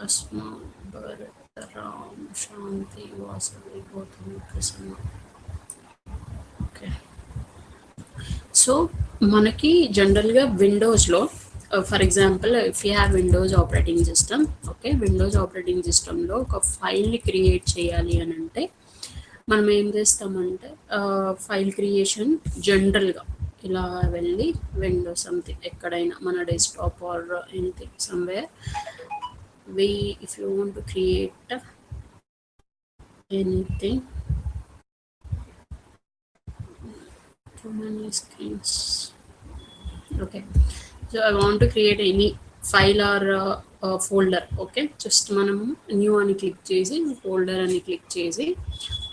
अस्मा भरत राम शांति वासवी गौतम प्रसन्न. Okay, so మనకి జనరల్గా విండోస్లో for example if you have Windows operating system, okay, Windows operating సిస్టంలో ఒక ఫైల్ని క్రియేట్ చేయాలి అని అంటే మనం ఏం చేస్తామంటే ఫైల్ క్రియేషన్ జనరల్గా ఇలా వెళ్ళి విండోస్ సంథింగ్ ఎక్కడైనా మన desktop or anything somewhere if you want to create anything, too many screens. Okay, so I want to create any file or folder. Okay, just మనం న్యూ అని క్లిక్ చేసి folder అని click చేసి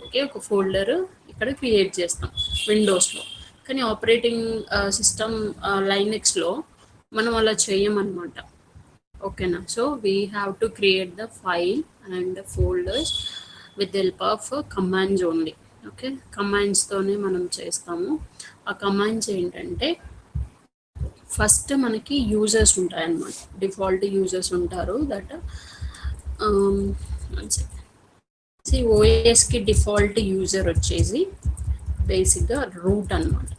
okay ఒక folder ఇక్కడ create చేస్తాం విండోస్లో. కానీ operating system లైనెక్స్లో మనం అలా చేయమన్నమాట. ఓకేనా, so we have to create the file and folders with the help of commands only. Okay, కమాండ్స్తోనే మనం చేస్తాము. ఆ కమాండ్స్ ఏంటంటే ఫస్ట్ మనకి యూజర్స్ ఉంటాయన్నమాట, డిఫాల్ట్ యూజర్స్ ఉంటారు. దట్ ఓఎస్కి డిఫాల్ట్ యూజర్ వచ్చేసి బేసిక్గా రూట్ అనమాట.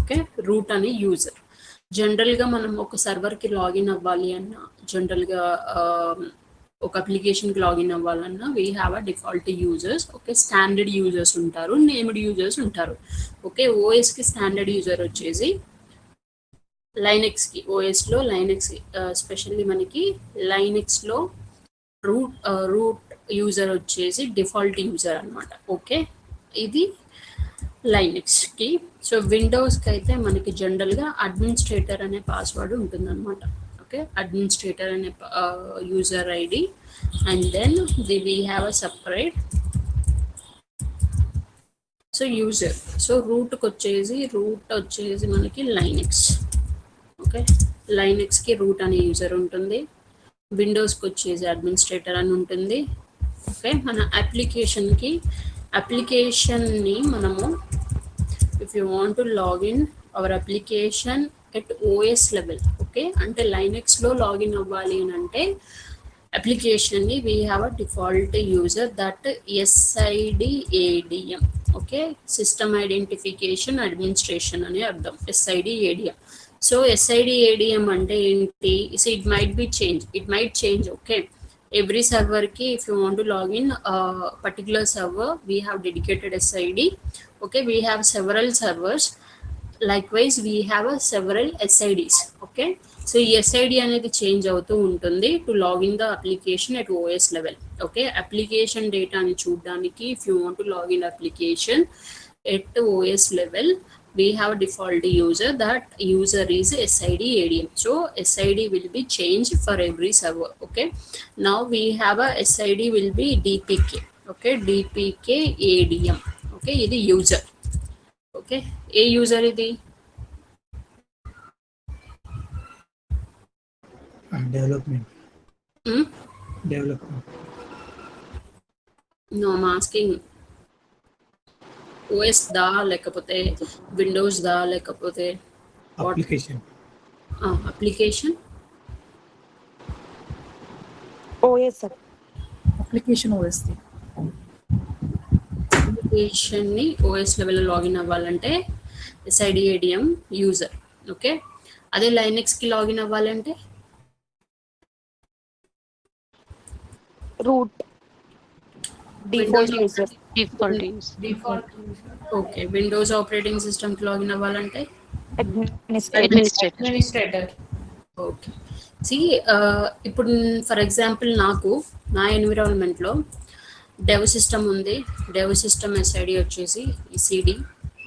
ఓకే, రూట్ అనే యూజర్. జనరల్గా మనం ఒక సర్వర్కి లాగిన్ అవ్వాలి అన్నా, జనరల్గా ఒక అప్లికేషన్కి లాగిన్ అవ్వాలన్నా we have a default users. Okay, standard users ఉంటారు, నేమ్డ్ యూజర్స్ ఉంటారు. ఓకే, ఓఎస్కి స్టాండర్డ్ యూజర్ వచ్చేసి లైనెక్స్కి, ఓఎస్లో లైనెక్స్ స్పెషల్లీ మనకి లైనెక్స్లో రూట్ యూజర్ వచ్చేసి డిఫాల్ట్ యూజర్ అనమాట. ఓకే, ఇది లైనెక్స్కి. సో విండోస్కి అయితే మనకి జనరల్గా అడ్మినిస్ట్రేటర్ అనే పాస్వర్డ్ ఉంటుందన్నమాట. ఓకే, అడ్మినిస్ట్రేటర్ అనే user ID and then we have a separate so user. So root వచ్చేసి మనకి లైనెక్స్. ఓకే, లైనెక్స్కి రూట్ అనే యూజర్ ఉంటుంది, విండోస్కి వచ్చేసి అడ్మినిస్ట్రేటర్ అని ఉంటుంది. ఓకే, మన అప్లికేషన్ని మనము if you want to log in our application at OS level, okay, అంటే లైనెక్స్లో లాగిన్ అవ్వాలి అని అంటే అప్లికేషన్ని we have a default user that SIDADM. Okay, system identification administration అని అర్థం SIDADM. సో SIDADM అంటే ఏంటి? It might change. Okay, every server ki if you want to log in a particular server we have dedicated SID. Okay, we have several servers, likewise we have several SIDs. Okay, so ఈ SID అనేది change అవుతూ ఉంటుంది to login the application at OS level. Okay, application డేటాని చూడడానికి if you want to log in application at OS level we have a default user. That user is SIDADM. So SID will be changed for every server. Okay, now we have a SID will be DPK. Okay, DPK ADM. Okay, ఇది user. Okay, ఏ user ఇది? Development. Development. No, I'm asking OS దా లేకపోతే Windows దా లేకపోతే Application. Application OS sir. Application OS ది. అప్లికేషన్ని OS లెవెల్లో login అవ్వాలంటే SIDADM యూజర్. ఓకే, అదే లైనెక్స్కి లాగిన్ అవ్వాలంటే Root default user. Okay, Windows operating సిస్టమ్కి లాగిన్ అవ్వాలంటే Administrator. ఓకే, ఇప్పుడు ఫర్ ఎగ్జాంపుల్ నాకు నా ఎన్విరాన్మెంట్లో డెవ్ సిస్టమ్ ఉంది. డెవ్ సిస్టమ్ SID వచ్చేసి ECD.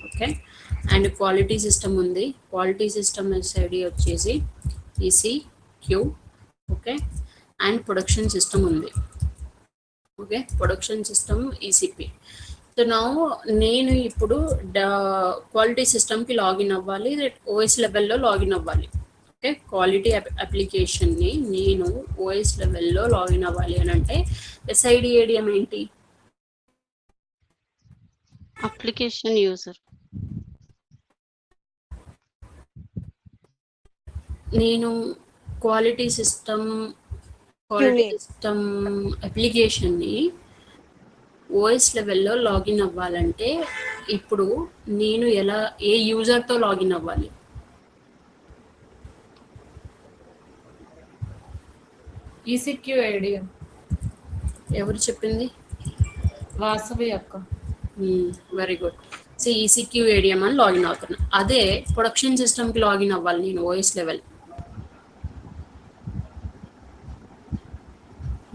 Okay, and quality system ఉంది. క్వాలిటీ సిస్టమ్ SID వచ్చేసి ECQ. Okay, and production system ఉంది. Okay, production system ECP. So నా నేను ఇప్పుడు క్వాలిటీ సిస్టమ్కి లాగిన్ అవ్వాలి, OS లెవెల్లో లాగిన్ అవ్వాలి. ఓకే, క్వాలిటీ అప్లికేషన్ని నేను OS లెవెల్లో లాగిన్ అవ్వాలి అని అంటే SIDADM ఏంటి? Application user. నేను quality system quality QA. System అప్లికేషన్ని ఓఎస్ లెవెల్లో లాగిన్ అవ్వాలంటే ఇప్పుడు నేను ఏ యూజర్తో లాగిన్ అవ్వాలి? ఈసీక్యూ ఐడియా ఎవరు చెప్పింది? వాసవి అక్క. Very good. So ECQ ADM అని లాగిన్ అవుతున్నా. అదే ప్రొడక్షన్ సిస్టమ్కి లాగిన్ అవ్వాలి నేను ఓఎస్ లెవెల్.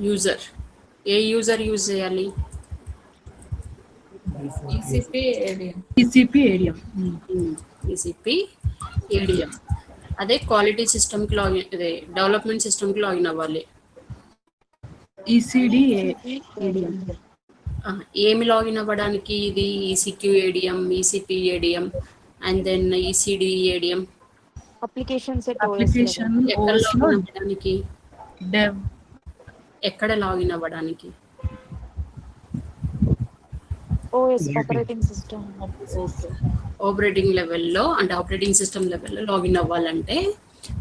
యూజర్ ఏ యూజర్ యూజ్ చేయాలి? ECP ADM. TCP area. ECP ADM. అదే క్వాలిటీ సిస్టమ్కి లాగిన్, అదే డెవలప్మెంట్ సిస్టమ్కి లాగిన్ అవ్వాలి. ECD area. ఏమి లాగిన్ అవ్వడానికి? ఇది ECQ ADM, ECP ADM and then ECD ADM. Application set OS Application level. ఎక్కడ OS లాగిన్ లో అవ్వడానికి? dev. ఎక్కడ లాగిన్ అవ్వడానికి? OS operating system. ఆపరేటింగ్ లెవెల్లో, అంటే ఆపరేటింగ్ సిస్టమ్ లెవెల్లో లాగిన్ అవ్వాలంటే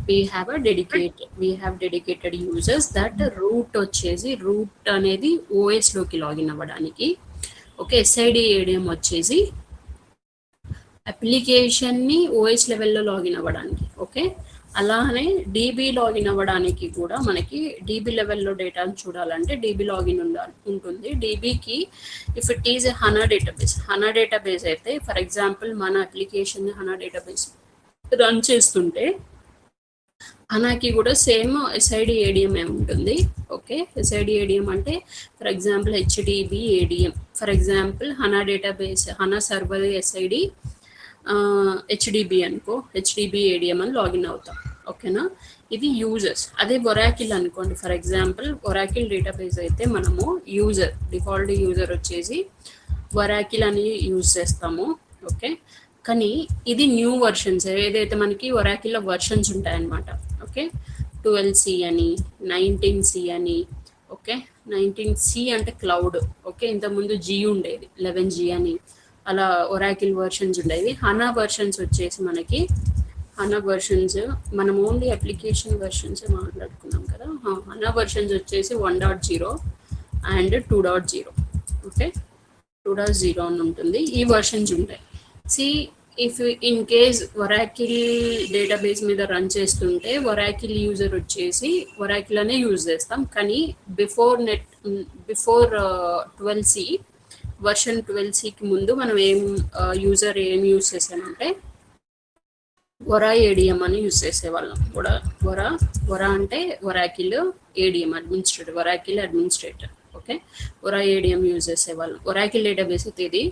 we have dedicated users that root వచ్చేసి, రూట్ అనేది ఓఎస్లోకి లాగిన్ అవ్వడానికి. ఓకే, ఎస్ఐడి ఏడిఎం వచ్చేసి అప్లికేషన్ని ఓఎస్ లెవెల్లో లాగిన్ అవ్వడానికి. ఓకే, అలానే డీబీ లాగిన్ అవ్వడానికి కూడా మనకి డీబీ లెవెల్లో డేటాను చూడాలంటే డీబీ లాగిన్ ఉంటుంది. డీబీకి if it is a HANA database అయితే, ఫర్ ఎగ్జాంపుల్ మన అప్లికేషన్ హనా డేటాబేస్ రన్ చేస్తుంటే హనాకి కూడా సేమ్ ఎస్ఐడి ఏడిఎం ఉంటుంది. ఓకే, ఎస్ఐడి ఏడిఎం అంటే for example HDB ADM. For example HANA database, HANA server SID HDB అనుకో, హెచ్డిబి ఏడిఎం అని login అవుతాం. ఓకేనా, ఇది యూజర్స్. అదే ఒరాకిల్ అనుకోండి, ఫర్ ఎగ్జాంపుల్ ఒరాకిల్ డేటాబేస్ అయితే మనము డిఫాల్ట్ యూజర్ వచ్చేసి ఒరాకిల్ అని యూజ్ చేస్తాము. ఓకే, కానీ ఇది న్యూ వర్షన్స్, ఏదైతే మనకి ఒరాకిల్లో వర్షన్స్ ఉంటాయన్నమాట. ఓకే, 12C అని, 19C అని. ఓకే, 19C అంటే క్లౌడ్. ఓకే, ఇంతకుముందు G ఉండేది, 11G అని. అలా ఒరాకిల్ వర్షన్స్ ఉండేవి. హనా వర్షన్స్ వచ్చేసి మనకి, హనా వర్షన్స్ మనం ఓన్లీ అప్లికేషన్ వర్షన్స్ మాట్లాడుకున్నాం కదా. హనా వర్షన్స్ వచ్చేసి 1.0 అండ్ 2.0. ఓకే, 2.0 అని ఉంటుంది. ఈ వర్షన్స్ ఉంటాయి. If in case Oracle database మీద రన్ చేస్తుంటే ఒరాకిల్ యూజర్ వచ్చేసి ఒరాకిల్ అనే యూజ్ చేస్తాం. కానీ బిఫోర్ 12C, వర్షన్ 12Cకి ముందు మనం యూజర్ ఏం యూజ్ చేసామంటే ఒరా ఏడిఎం అని యూజ్ చేసేవాళ్ళం. ఒరా అంటే Oracle ADM, Oracle administrator. Okay, ora ADM use చేసేవాళ్ళం. ఒరాకిల్ డేటాబేస్ అయితే ఇది.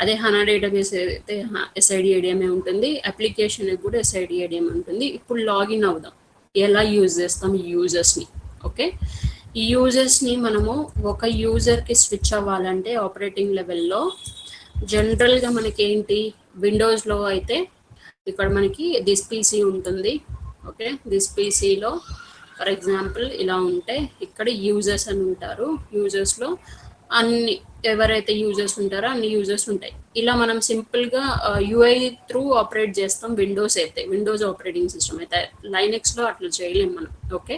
అదే హనా డేటాబేస్ అయితే ఎస్ఐడి ఏడిఎంఏ ఉంటుంది. అప్లికేషన్ కూడా ఎస్ఐడి ఏడిఎం ఉంటుంది. ఇప్పుడు లాగిన్ అవుదాం. ఎలా యూజ్ చేస్తాం ఈ యూజర్స్ని? ఓకే, ఈ యూజర్స్ని మనము ఒక యూజర్కి స్విచ్ అవ్వాలంటే ఆపరేటింగ్ లెవెల్లో జనరల్గా మనకి ఏంటి, విండోస్లో అయితే ఇక్కడ మనకి దిస్ పీసీ ఉంటుంది. ఓకే, దిస్ పీసీలో ఫర్ ఎగ్జాంపుల్ ఇలా ఉంటే ఇక్కడ యూజర్స్ అని ఉంటారు. యూజర్స్లో అన్ని ఎవరైతే యూజర్స్ ఉంటారో అన్ని యూజర్స్ ఉంటాయి. ఇలా మనం సింపుల్గా యూఐ త్రూ ఆపరేట్ చేస్తాం. విండోస్ ఆపరేటింగ్ సిస్టమ్ అయితే, లైనెక్స్లో అట్లా చేయలేం మనం. ఓకే,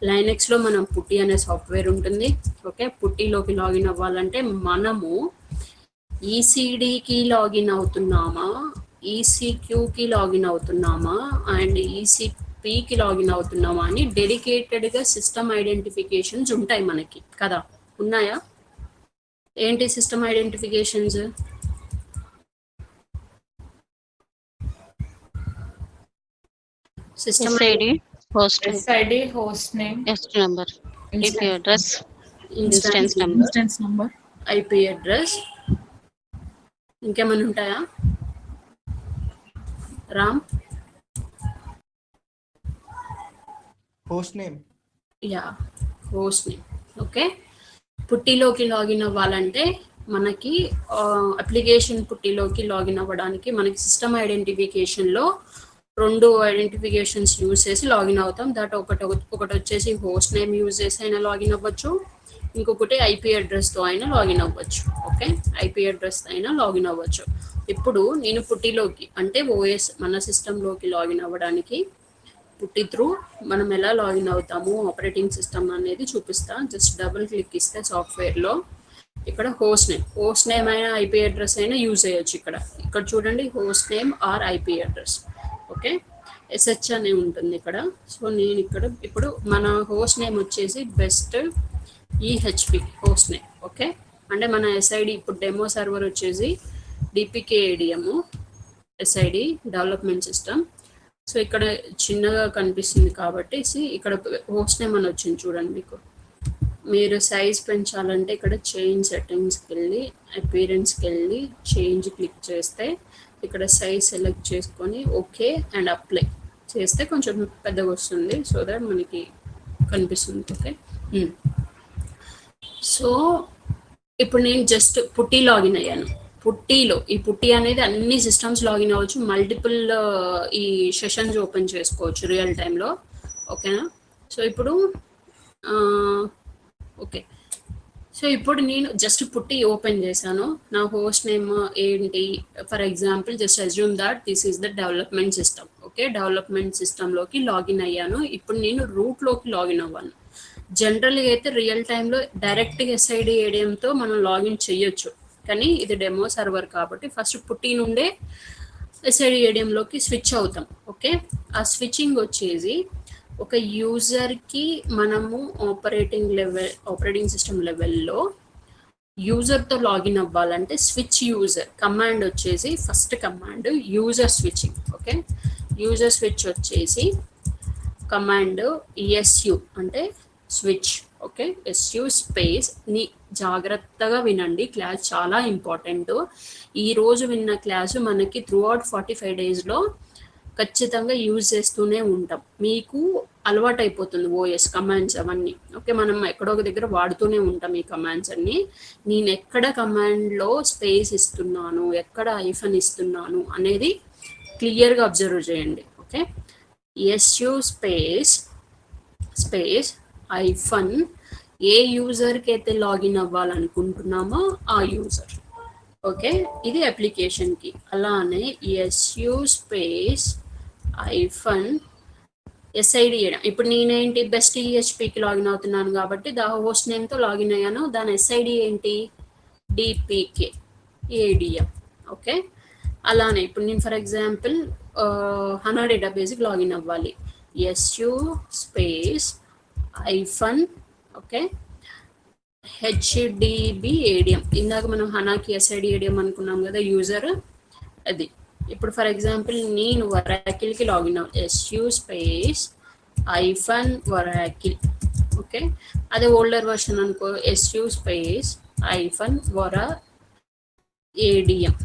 లైనెక్స్లో మనం పుట్టి అనే సాఫ్ట్వేర్ ఉంటుంది. ఓకే, పుట్టిలోకి లాగిన్ అవ్వాలంటే మనము ఈసీడీకి లాగిన్ అవుతున్నామా, ఈసీక్యూకి లాగిన్ అవుతున్నామా అండ్ ఈసీపీకి లాగిన్ అవుతున్నామా అని డెడికేటెడ్గా సిస్టమ్ ఐడెంటిఫికేషన్స్ ఉంటాయి మనకి కదా. ఉన్నాయా? ఏంటి system identifications? System SID, host, SID, host name, host number, IP address, instance number. instance number. IP address. ఇంకేమైనా ఉంటాయా Ram? host name. Yeah, host name. Okay, పుట్టిలోకి లాగిన్ అవ్వాలంటే మనకి అప్లికేషన్ పుట్టిలోకి లాగిన్ అవ్వడానికి మనకి సిస్టమ్ ఐడెంటిఫికేషన్లో 2 ఐడెంటిఫికేషన్స్ యూజ్ చేసి లాగిన్ అవుతాం. ఒకటి వచ్చేసి హోస్ట్ నేమ్ యూజ్ చేసి అయినా లాగిన్ అవ్వచ్చు, ఇంకొకటి ఐపీ అడ్రస్తో అయినా లాగిన్ అవ్వచ్చు. ఓకే, ఐపీ అడ్రస్ అయినా లాగిన్ అవ్వచ్చు. ఇప్పుడు నేను పుట్టిలోకి అంటే ఓఎస్ మన సిస్టంలోకి లాగిన్ అవ్వడానికి పుట్టి త్రూ మనం ఎలా లాగిన్ అవుతాము ఆపరేటింగ్ సిస్టమ్ అనేది చూపిస్తా. జస్ట్ డబుల్ క్లిక్ ఇస్తే సాఫ్ట్వేర్లో ఇక్కడ హోస్ట్ నేమ్ అయినా ఐపీ అడ్రస్ అయినా యూజ్ చేయొచ్చు. ఇక్కడ చూడండి host name or IP address. Okay, SH అనే ఉంటుంది ఇక్కడ. సో నేను ఇక్కడ ఇప్పుడు మన హోస్ట్ నేమ్ వచ్చేసి best EHP host name. Okay, అంటే మన ఎస్ఐడి ఇప్పుడు డెమో సర్వర్ వచ్చేసి DPK ADM SID development system. So ఇక్కడ చిన్నగా కనిపిస్తుంది కాబట్టి ఇక్కడ హోస్ట్ నేమ్ అని వచ్చింది చూడండి. మీకు మీరు సైజ్ పెంచాలంటే ఇక్కడ చేంజ్ సెట్టింగ్స్కి వెళ్ళి అపీరెన్స్కి వెళ్ళి చేంజ్ క్లిక్ చేస్తే ఇక్కడ సైజ్ సెలెక్ట్ చేసుకొని ఓకే అండ్ అప్లై చేస్తే కొంచెం పెద్దగా వస్తుంది. సో దట్ మనకి కనిపిస్తుంది. ఓకే, సో ఇప్పుడు నేను జస్ట్ పుట్టి లాగిన్ అయ్యాను. ఈ పుట్టి అనేది అన్ని సిస్టమ్స్ లాగిన్ అవ్వచ్చు, మల్టిపుల్ ఈ సెషన్స్ ఓపెన్ చేసుకోవచ్చు రియల్ టైంలో. ఓకేనా? సో ఇప్పుడు ఓకే, సో ఇప్పుడు నేను జస్ట్ పుట్టి ఓపెన్ చేశాను. నా హోస్ట్ నేమ్ ఏంటి, for example just assume that this is the development system. Okay, development సిస్టంలోకి లాగిన్ అయ్యాను. ఇప్పుడు నేను రూట్లోకి లాగిన్ అవ్వాను. జనరల్గా అయితే రియల్ టైంలో డైరెక్ట్గా ఎస్ఐడి ఏడిఎంతో మనం లాగిన్ చేయొచ్చు, కానీ ఇది డెమో సర్వర్ కాబట్టి ఫస్ట్ పుట్టి నుండే ఎస్ఐడి ఏడిఎంలోకి స్విచ్ అవుతాం. ఓకే, ఆ స్విచ్చింగ్ వచ్చేసి ఒక యూజర్కి మనము ఆపరేటింగ్ సిస్టమ్ లెవెల్లో యూజర్తో లాగిన్ అవ్వాలంటే స్విచ్ యూజర్ కమాండ్ వచ్చేసి first command user switching. Okay, user switch వచ్చేసి కమాండ్ ఎస్యు అంటే స్విచ్. ఓకే, ఎస్యు స్పేస్ ని జాగ్రత్తగా వినండి, క్లాస్ చాలా ఇంపార్టెంట్. ఈరోజు విన్న క్లాసు మనకి త్రూ అవుట్ 45 డేస్లో ఖచ్చితంగా యూజ్ చేస్తూనే ఉంటాం. మీకు అలవాటు అయిపోతుంది ఓఎస్ కమాండ్స్ అవన్నీ. ఓకే, మనం ఎక్కడో ఒక దగ్గర వాడుతూనే ఉంటాం ఈ కమాండ్స్ అన్ని. నేను ఎక్కడ కమాండ్లో స్పేస్ ఇస్తున్నాను, ఎక్కడ ఐఫన్ ఇస్తున్నాను అనేది క్లియర్గా అబ్జర్వ్ చేయండి. ఓకే, ఎస్యు స్పేస్ ఐఫన్ ఏ యూజర్కి అయితే లాగిన్ అవ్వాలనుకుంటున్నామో ఆ యూజర్. ఓకే, ఇది అప్లికేషన్కి. అలానే ఎస్యు స్పేస్ ఐఫన్ ఎస్ఐడి. ఇప్పుడు నేనేంటి బెస్ట్ ఈహెచ్పికి లాగిన్ అవుతున్నాను కాబట్టి దా హోస్ట్ నేమ్తో లాగిన్ అయ్యాను. దాని ఎస్ఐడి ఏంటి డిపికే ఏడిఎం. ఓకే, అలానే ఇప్పుడు నేను ఫర్ ఎగ్జాంపుల్ హనా డేటాబేస్కి లాగిన్ అవ్వాలి. SU space hyphen okay HDB ATM. ఇందాక మనం హనాకి ఎస్ఐడి ఏడిఎం అనుకున్నాం కదా యూజర్, అది. ఇప్పుడు ఫర్ ఎగ్జాంపుల్ నేను వరాకిల్కి లాగిన్ అవ్వాలి. SU space hyphen వరాకిల్. ఓకే, అదే ఓల్డర్ వర్షన్ అనుకో ఎస్యు స్పేస్ ఐఫన్ వరా ఏడిఎం.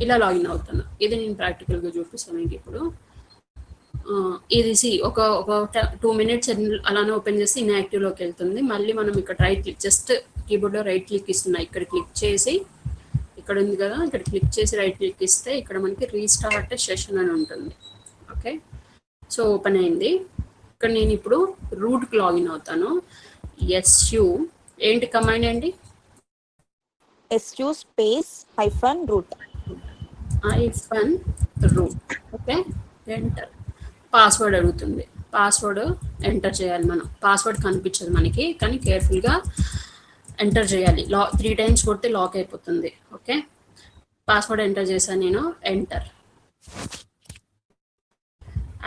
ఇలా లాగిన్ అవుతాను. ఇది నేను ప్రాక్టికల్గా చూపిస్తాను మీకు ఇప్పుడు. ఇది ఒక 2 minutes అలానే ఓపెన్ చేసి ఇన్యాక్టివ్లోకి వెళ్తుంది. మళ్ళీ మనం ఇక్కడ రైట్ క్లిక్, జస్ట్ కీబోర్డ్లో రైట్ క్లిక్ ఇస్తున్నా. ఇక్కడ క్లిక్ చేసి ఇక్కడ ఉంది కదా, ఇక్కడ క్లిక్ చేసి రైట్ క్లిక్ ఇస్తే ఇక్కడ మనకి రీస్టార్ట్ సెషన్ అని ఉంటుంది. ఓకే, సో ఓపెన్ అయింది. ఇక్కడ నేను ఇప్పుడు రూట్కి లాగిన్ అవుతాను. ఎస్యు ఏంటి కమాండ్ అండి? SU space hyphen root. Okay, enter. Password అడుగుతుంది, పాస్వర్డ్ ఎంటర్ చేయాలి మనం. పాస్వర్డ్ కనిపించదు మనకి, కానీ కేర్ఫుల్గా ఎంటర్ చేయాలి. 3 times కొడితే లాక్ అయిపోతుంది. ఓకే, పాస్వర్డ్ ఎంటర్ చేశాను నేను. ఎంటర్.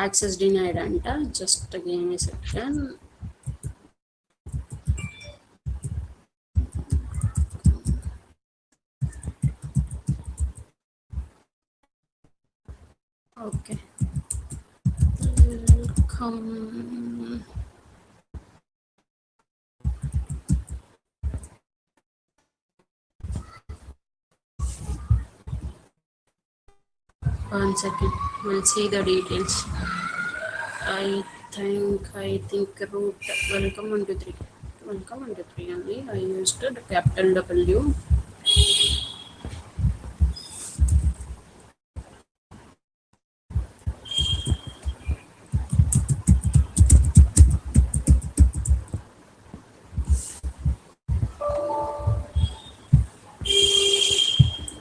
యాక్సెస్ డినైడ్ అంట. Just give me second. Okay, welcome. One second, we'll see the details. I think root. Welcome 1 2 3. Welcome 1 2 3 only. I used the capital W.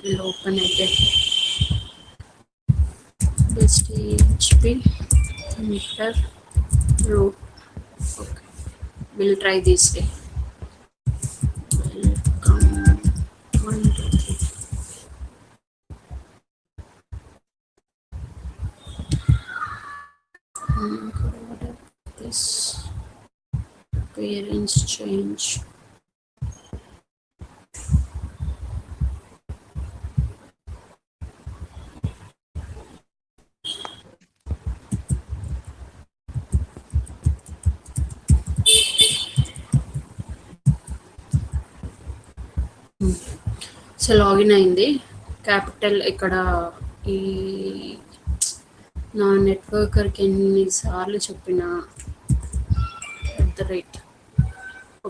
We'll open again. This PHP enter. root. Okay, we'll try this way. Welcome. 1, 2, 3. Whatever this parents change. So login అయింది. Capital ఇక్కడ ఈ నా నెట్వర్కర్కి ఎన్నిసార్లు చెప్పినా @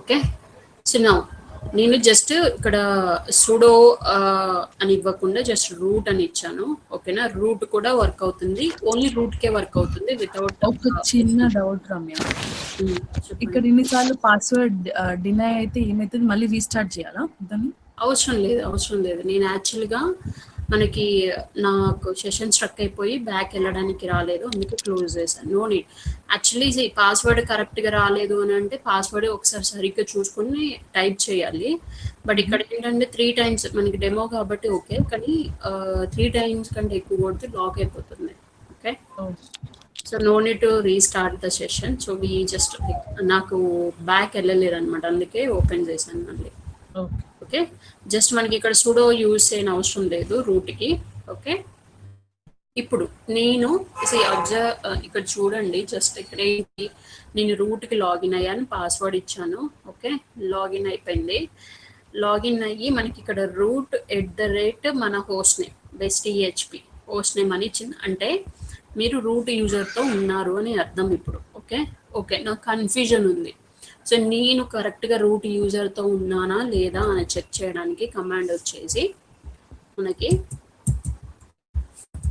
okay. So నా నేను just ఇక్కడ sudo అని ఇవ్వకుండా జస్ట్ రూట్ అని ఇచ్చాను. ఓకేనా, రూట్ కూడా వర్క్ అవుతుంది, ఓన్లీ రూట్కే వర్క్ అవుతుంది వితౌట్. ఒక చిన్న డౌట్ రమ్య, ఇక్కడ ఇన్నిసార్లు పాస్వర్డ్ డినై అయితే ఏమైతుంది, మళ్ళీ రీస్టార్ట్ చేయాలా దాన్ని? అవసరం లేదు. నేను యాక్చువల్గా మనకి నాకు సెషన్ స్ట్రక్ అయిపోయి బ్యాక్ వెళ్ళడానికి రాలేదు, అందుకే క్లోజ్ చేశాను. No need. యాక్చువల్లీ పాస్వర్డ్ కరెక్ట్గా రాలేదు అని అంటే పాస్వర్డ్ ఒకసారి సరిగ్గా చూసుకుని టైప్ చేయాలి. బట్ ఇక్కడ ఏంటంటే 3 times మనకి డెమో కాబట్టి ఓకే, కానీ 3 times కంటే ఎక్కువ కొడితే లాక్ అయిపోతుంది. Okay, so no need to restart the session. So we just నాకు బ్యాక్ వెళ్ళలేదు అనమాట, అందుకే ఓపెన్ చేశాను మళ్ళీ. ఓకే, జస్ట్ మనకి ఇక్కడ సుడో యూజ్ చేయని అవసరం లేదు రూట్కి. ఓకే, ఇప్పుడు నేను ఇక్కడ చూడండి, జస్ట్ ఇక్కడ ఏంటి, నేను రూట్కి లాగిన్ అయ్యాను, పాస్వర్డ్ ఇచ్చాను. ఓకే, లాగిన్ అయిపోయింది. లాగిన్ అయ్యి మనకి ఇక్కడ రూట్ @ మన హోస్ట్ నేమ్ బెస్ట్.php హోస్ట్ నేమ్ అని ఇచ్చింది, అంటే మీరు రూట్ యూజర్తో ఉన్నారు అని అర్థం ఇప్పుడు. ఓకే, నాకు కన్ఫ్యూజన్ ఉంది. సో నేను కరెక్ట్గా రూట్ యూజర్తో ఉన్నానా లేదా అని చెక్ చేయడానికి కమాండ్ వచ్చేసి మనకి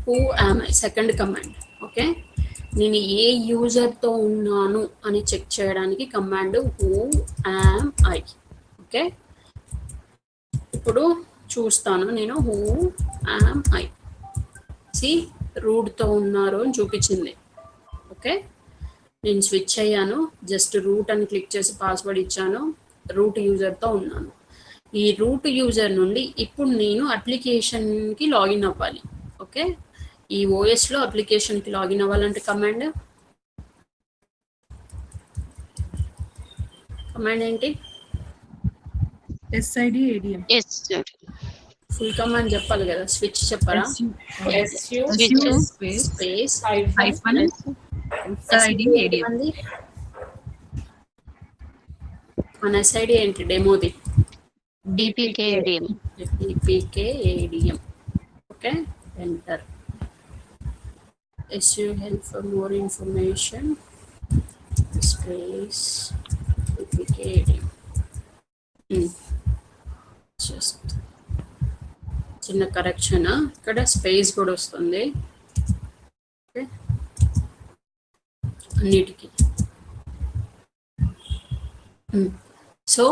who am I, second command. Okay, నేను ఏ యూజర్తో ఉన్నాను అని చెక్ చేయడానికి command who am I. Okay, ఇప్పుడు చూస్తాను నేను who am I. రూట్తో ఉన్నారు అని చూపించింది. ఓకే, నేను స్విచ్ అయ్యాను, జస్ట్ రూట్ అని క్లిక్ చేసి పాస్వర్డ్ ఇచ్చాను, రూట్ యూజర్తో ఉన్నాను. ఈ రూట్ యూజర్ నుండి ఇప్పుడు నేను అప్లికేషన్కి లాగిన్ అవ్వాలి. ఓకే, ఈ ఓఎస్లో అప్లికేషన్కి లాగిన్ అవ్వాలంటే కమాండ్ ఏంటి? SID-ADM. ఫుల్ కమాండ్ చెప్పాలి కదా, స్విచ్ చెప్పరా? Space hyphen SID-ADM. మన SID ఏంటి డెమోది? DPK-ADM. DPK-ADM. Okay, enter. SU help for more information. Space DPK-ADM. Just చిన్న కరెక్షన్, ఇక్కడ స్పేస్ కూడా వస్తుంది. ఓకే, అన్నిటికీ. So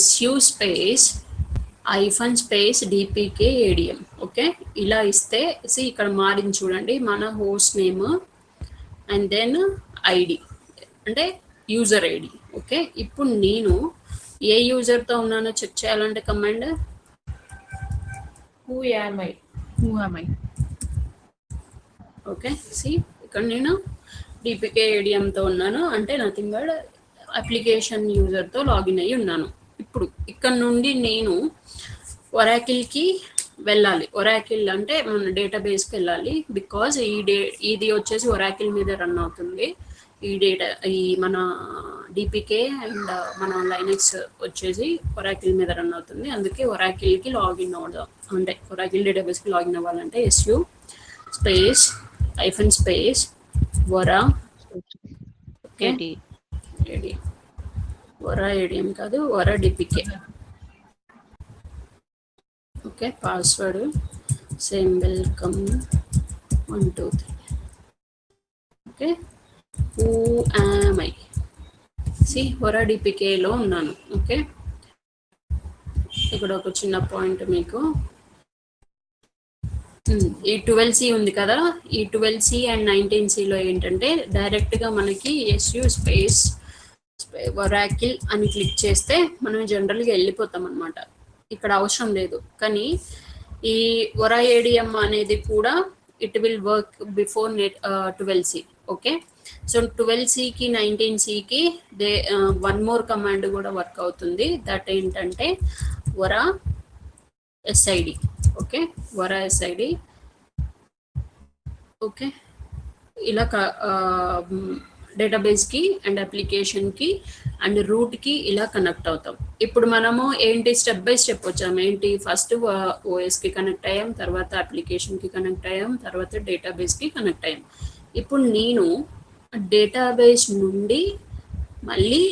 SU space -space DPK-ADM. Okay, ఇలా ఇస్తే ఇక్కడ మారింది చూడండి, మన host name and then ID అంటే యూజర్ ఐడి. ఓకే, ఇప్పుడు నేను ఏ యూజర్తో ఉన్నానో చెక్ చేయాలంటే command who am I. Okay, ఇక్కడ నేను DPK-ADMతో ఉన్నాను, అంటే నథింగ్ బట్ అప్లికేషన్ యూజర్తో లాగిన్ అయ్యి ఉన్నాను. ఇప్పుడు ఇక్కడ నుండి నేను ఒరాకిల్కి వెళ్ళాలి. ఒరాకిల్ అంటే మన డేటాబేస్కి వెళ్ళాలి, బికాజ్ ఇది వచ్చేసి ఒరాకిల్ మీద రన్ అవుతుంది. ఈ మన డిపికే అండ్ మన లైనక్స్ వచ్చేసి ఒరాకిల్ మీద రన్ అవుతుంది. అందుకే ఒరాకిల్కి లాగిన్ అవుదాం, అంటే ఒరాకిల్ డేటాబేస్కి లాగిన్ అవ్వాలంటే SU స్పేస్ -space వరా. ఓకే, వరా ADM కాదు, వరా DPK. Okay, password same welcome 1 2 3. Okay, who am I. వరా DPKలో ఉన్నాను. ఓకే, ఇక్కడ ఒక చిన్న పాయింట్ మీకు, ఈ 12C ఉంది కదా, ఈ 12C అండ్ 19Cలో ఏంటంటే డైరెక్ట్గా మనకి SU స్పేస్ ఒరాకిల్ అని క్లిక్ చేస్తే మనం జనరల్గా వెళ్ళిపోతాం అనమాట. ఇక్కడ అవసరం లేదు. కానీ ఈ ఒరా ఏడిఎం అనేది కూడా it will work before 12C. Okay, so 12Cకి 19Cకి వన్ మోర్ కమాండ్ కూడా వర్క్ అవుతుంది. దట్ ఏంటంటే ora SID. Okay, ora SID. Okay, ఇలా డేటాబేస్కి అండ్ అప్లికేషన్కి అండ్ రూట్కి ఇలా కనెక్ట్ అవుతాం. ఇప్పుడు మనము ఏంటి స్టెప్ బై స్టెప్ వచ్చాము. ఏంటి ఫస్ట్ ఓఎస్కి కనెక్ట్ అయ్యాం, తర్వాత అప్లికేషన్కి కనెక్ట్ అయ్యాం, తర్వాత డేటాబేస్కి కనెక్ట్ అయ్యాం. ఇప్పుడు నేను డేటాబేస్ నుండి మళ్ళీ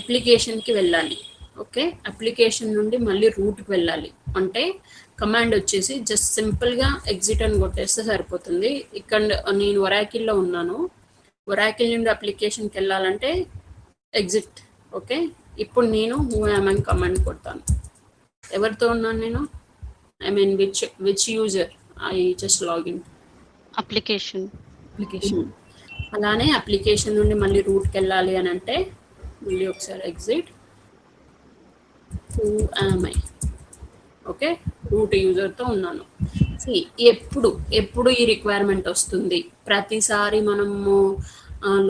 అప్లికేషన్కి వెళ్ళాలి. ఓకే, అప్లికేషన్ నుండి మళ్ళీ రూట్కి వెళ్ళాలి అంటే కమాండ్ వచ్చేసి జస్ట్ సింపుల్గా ఎగ్జిట్ అని కొట్టేస్తే సరిపోతుంది. ఇక్కడ నేను ఒరాకిల్లో ఉన్నాను, ఒరాకిల్ నుండి అప్లికేషన్కి వెళ్ళాలంటే ఎగ్జిట్. ఓకే, ఇప్పుడు నేను హూ యామ్ అని కమాండ్ కొడతాను. ఎవరితో ఉన్నాను నేను? I mean which user? I just login application. అలానే అప్లికేషన్ నుండి మళ్ళీ రూట్కి వెళ్ళాలి అని అంటే మళ్ళీ ఒకసారి exit, who am I. Okay, root యూజర్తో ఉన్నాను. ఎప్పుడు ఈ రిక్వైర్మెంట్ వస్తుంది? ప్రతిసారి మనము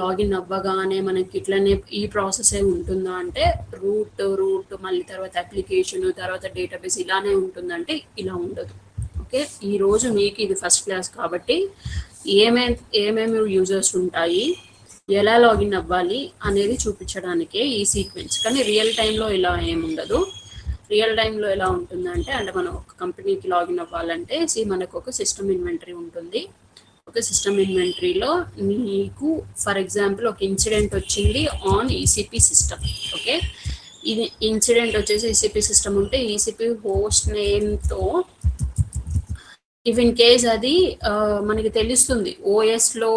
లాగిన్ అవ్వగానే మనకి ఇట్లనే ఈ ప్రాసెస్ ఉంటుందా అంటే రూట్ మళ్ళీ తర్వాత అప్లికేషన్ తర్వాత డేటాబేస్ ఇలానే ఉంటుందంటే ఇలా ఉండదు. ఓకే, ఈరోజు మీకు ఇది ఫస్ట్ క్లాస్ కాబట్టి ఏమేమి యూజర్స్ ఉంటాయి, ఎలా లాగిన్ అవ్వాలి అనేది చూపించడానికే ఈ సీక్వెన్స్. కానీ రియల్ టైంలో ఇలా ఏముండదు. రియల్ టైంలో ఎలా ఉంటుందంటే మనం ఒక కంపెనీకి లాగిన్ అవ్వాలంటే మనకు ఒక సిస్టమ్ ఇన్వెంటరీ ఉంటుంది. ఒక సిస్టమ్ ఇన్వెంటరీలో మీకు ఫర్ ఎగ్జాంపుల్ ఒక ఇన్సిడెంట్ వచ్చింది ఆన్ ఈసీపీ సిస్టమ్. ఓకే, ఇది ఇన్సిడెంట్ వచ్చేసి ఈసీపీ సిస్టమ్ ఉంటే ఈసీపీ హోస్ట్ నేమ్తో ఇఫ్ ఇన్ కేస్ అది మనకి తెలుస్తుంది ఓఎస్లో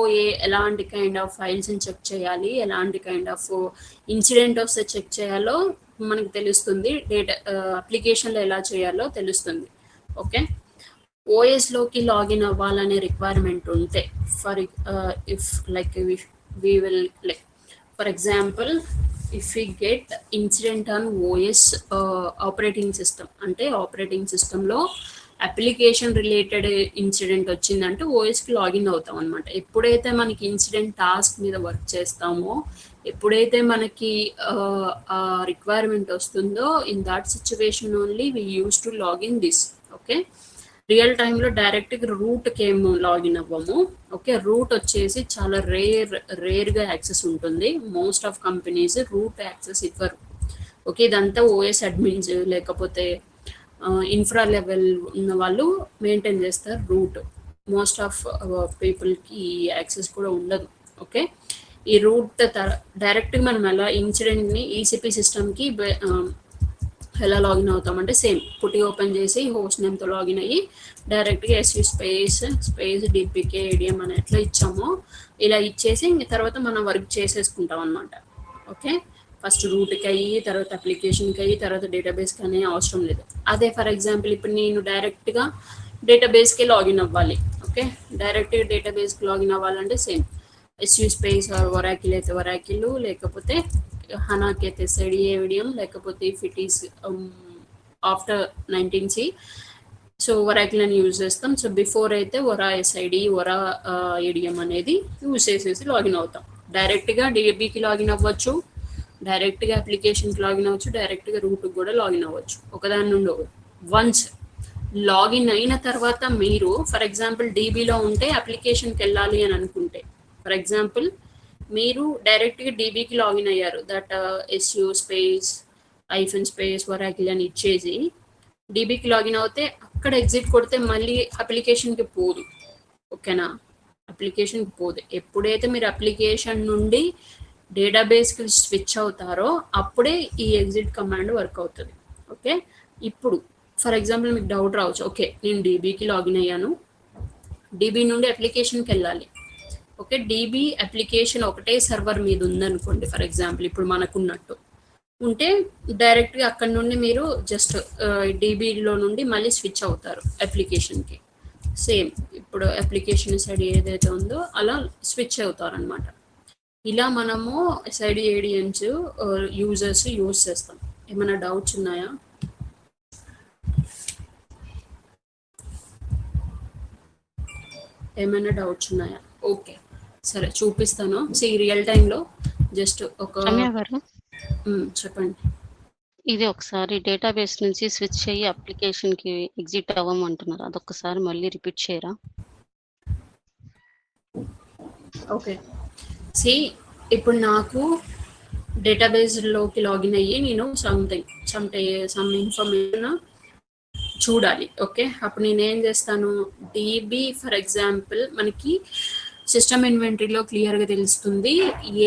ఎలాంటి కైండ్ ఆఫ్ ఫైల్స్ని చెక్ చేయాలి, ఎలాంటి కైండ్ ఆఫ్ ఇన్సిడెంట్ వస్తే చెక్ చేయాలో మనకి తెలుస్తుంది. అప్లికేషన్లో ఎలా చేయాలో తెలుస్తుంది. ఓకే, ఓఎస్లోకి లాగిన్ అవ్వాలనే రిక్వైర్మెంట్ ఉంటే if like we will like for example if we get incident on OS operating system అంటే ఆపరేటింగ్ సిస్టంలో అప్లికేషన్ రిలేటెడ్ ఇన్సిడెంట్ వచ్చిందంటే ఓఎస్కి లాగిన్ అవుతాం అనమాట. ఎప్పుడైతే మనకి ఇన్సిడెంట్ టాస్క్ మీద వర్క్ చేస్తామో, ఎప్పుడైతే మనకి రిక్వైర్మెంట్ వస్తుందో in that situation only we use to login this. Okay, real టైంలో డైరెక్ట్గా రూట్కి ఏమో లాగిన్ అవ్వము. ఓకే, రూట్ వచ్చేసి చాలా రేర్గా యాక్సెస్ ఉంటుంది. Most of companies root access ఇవ్వరు. ఓకే, ఇదంతా ఓఎస్ అడ్మిన్స్ లేకపోతే ఇన్ఫ్రా లెవెల్ ఉన్న వాళ్ళు మెయింటైన్ చేస్తారు రూట్. మోస్ట్ ఆఫ్ పీపుల్కి యాక్సెస్ కూడా ఉండదు. ఓకే, ఈ రూట్ డైరెక్ట్గా మనం ఎలా ఇన్సిడెంట్ని ఈసీపీ సిస్టమ్కి ఎలా లాగిన్ అవుతామంటే సేమ్ పుట్టి ఓపెన్ చేసి హోస్ట్ నేమ్తో లాగిన్ అయ్యి డైరెక్ట్గా ఎస్యూ స్పేస్ డిపికే ఏడిఎం అని ఎట్లా ఇచ్చామో ఇలా ఇచ్చేసి తర్వాత మనం వర్క్ చేసేసుకుంటాం అనమాట. ఓకే, ఫస్ట్ రూట్కి అయ్యి తర్వాత అప్లికేషన్కి అయ్యి తర్వాత డేటాబేస్కి అనే అవసరం లేదు. అదే ఫర్ ఎగ్జాంపుల్ ఇప్పుడు నేను డైరెక్ట్గా డేటాబేస్కి లాగిన్ అవ్వాలి. ఓకే, డైరెక్ట్గా డేటాబేస్కి లాగిన్ అవ్వాలంటే సేమ్ ఎస్యూ స్పేస్ ఒరాకిల్ అయితే ఒరాకిల్, లేకపోతే హనాకి అయితే ఎస్ఐడి ఏడిఎం, లేకపోతే if it is after 19C so Oracle అని యూజ్ చేస్తాం. సో బిఫోర్ అయితే ఒరా ఎస్ఐడి ఒరా ఏడిఎం అనేది యూజ్ చేసేసి లాగిన్ అవుతాం. డైరెక్ట్గా డీబీకి లాగిన్ అవ్వచ్చు, డైరెక్ట్గా అప్లికేషన్కి లాగిన్ అవ్వచ్చు, డైరెక్ట్గా రూట్కి కూడా లాగిన్ అవ్వచ్చు. ఒకదాని నుండి వన్స్ లాగిన్ అయిన తర్వాత మీరు ఫర్ ఎగ్జాంపుల్ డీబీలో ఉంటే అప్లికేషన్కి వెళ్ళాలి అని అనుకుంటే ఫర్ ఎగ్జాంపుల్ మీరు డైరెక్ట్గా డీబీకి లాగిన్ అయ్యారు. That SEO space hyphen space Oracle అని ఇచ్చేసి డీబీకి లాగిన్ అవుతే అక్కడ ఎగ్జిట్ కొడితే మళ్ళీ అప్లికేషన్కి పోదు. ఓకేనా, అప్లికేషన్కి పోదు. ఎప్పుడైతే మీరు అప్లికేషన్ నుండి డేటాబేస్కి స్విచ్ అవుతారో అప్పుడే ఈ ఎగ్జిట్ కమాండ్ వర్క్ అవుతుంది. ఓకే, ఇప్పుడు ఫర్ ఎగ్జాంపుల్ మీకు డౌట్ రావచ్చు, ఓకే నేను డీబీకి లాగిన్ అయ్యాను, డీబీ నుండి అప్లికేషన్కి వెళ్ళాలి. ఓకే, డీబీ అప్లికేషన్ ఒకటే సర్వర్ మీద ఉందనుకోండి ఫర్ ఎగ్జాంపుల్ ఇప్పుడు మనకున్నట్టు ఉంటే డైరెక్ట్గా అక్కడ నుండి మీరు జస్ట్ డీబీలో నుండి మళ్ళీ స్విచ్ అవుతారు అప్లికేషన్కి. సేమ్ ఇప్పుడు అప్లికేషన్ ఎస్ఐడి ఏదైతే ఉందో అలా స్విచ్ అవుతారనమాట. ఇలా మనము ఎస్ఐడి ఏడియన్స్ యూజర్స్ యూజ్ చేస్తాం. ఏమైనా డౌట్స్ ఉన్నాయా? ఏమైనా డౌట్స్ ఉన్నాయా? ఓకే, సరే చూపిస్తాను. రియల్ టైంలో జస్ట్ ఒక రమ్య గారు, చెప్పండి. ఇది ఒకసారి డేటాబేస్ నుంచి స్విచ్ అయ్యి అప్లికేషన్ కి ఎగ్జిట్ అవ్వమంటున్నారు. అదొకసారి మళ్ళీ రిపీట్ చేయరా? ఓకే, ఇప్పుడు నాకు డేటాబేస్లోకి లాగిన్ అయ్యి నేను సమ్ ఇన్ఫర్మేషన్ చూడాలి. ఓకే, అప్పుడు నేనేం చేస్తాను, డీబీ ఫర్ ఎగ్జాంపుల్ మనకి సిస్టమ్ ఇన్వెంటరీలో క్లియర్గా తెలుస్తుంది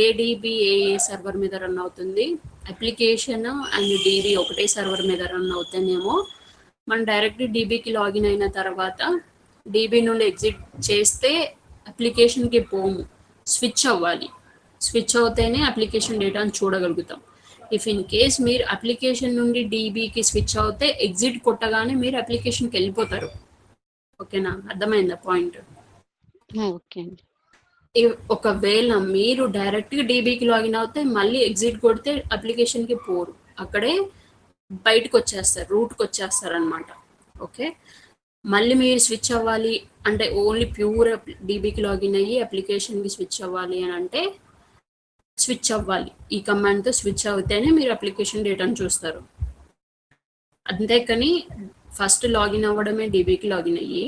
ఏ డీబీ ఏ సర్వర్ మీద రన్ అవుతుంది. అప్లికేషన్ అండ్ డీబీ ఒకటే సర్వర్ మీద రన్ అవుతానేమో మనం డైరెక్ట్ డీబీకి లాగిన్ అయిన తర్వాత డీబీ నుండి ఎగ్జిట్ చేస్తే అప్లికేషన్కి పోము, స్విచ్ అవ్వాలి. స్విచ్ అవుతేనే అప్లికేషన్ డేటాను చూడగలుగుతాం. ఇఫ్ ఇన్ కేస్ మీరు అప్లికేషన్ నుండి డీబీకి స్విచ్ అవుతే ఎగ్జిట్ కొట్టగానే మీరు అప్లికేషన్కి వెళ్ళిపోతారు. ఓకేనా, అర్థమైందా పాయింట్? ఓకే అండి. ఒకవేళ మీరు డైరెక్ట్గా డీబీకి లాగిన్ అవుతే మళ్ళీ ఎగ్జిట్ కొడితే అప్లికేషన్కి పోరు, అక్కడే బయటకు వచ్చేస్తారు, రూట్కి వచ్చేస్తారు అనమాట. ఓకే, మళ్ళీ మీరు స్విచ్ అవ్వాలి అంటే ఓన్లీ ప్యూర్ డీబీకి లాగిన్ అయ్యి అప్లికేషన్కి స్విచ్ అవ్వాలి అని అంటే స్విచ్ అవ్వాలి. ఈ కమాండ్తో స్విచ్ అవుతేనే మీరు అప్లికేషన్ డేటాను చూస్తారు. అంతేకాని ఫస్ట్ లాగిన్ అవ్వడమే డీబీకి లాగిన్ అయ్యి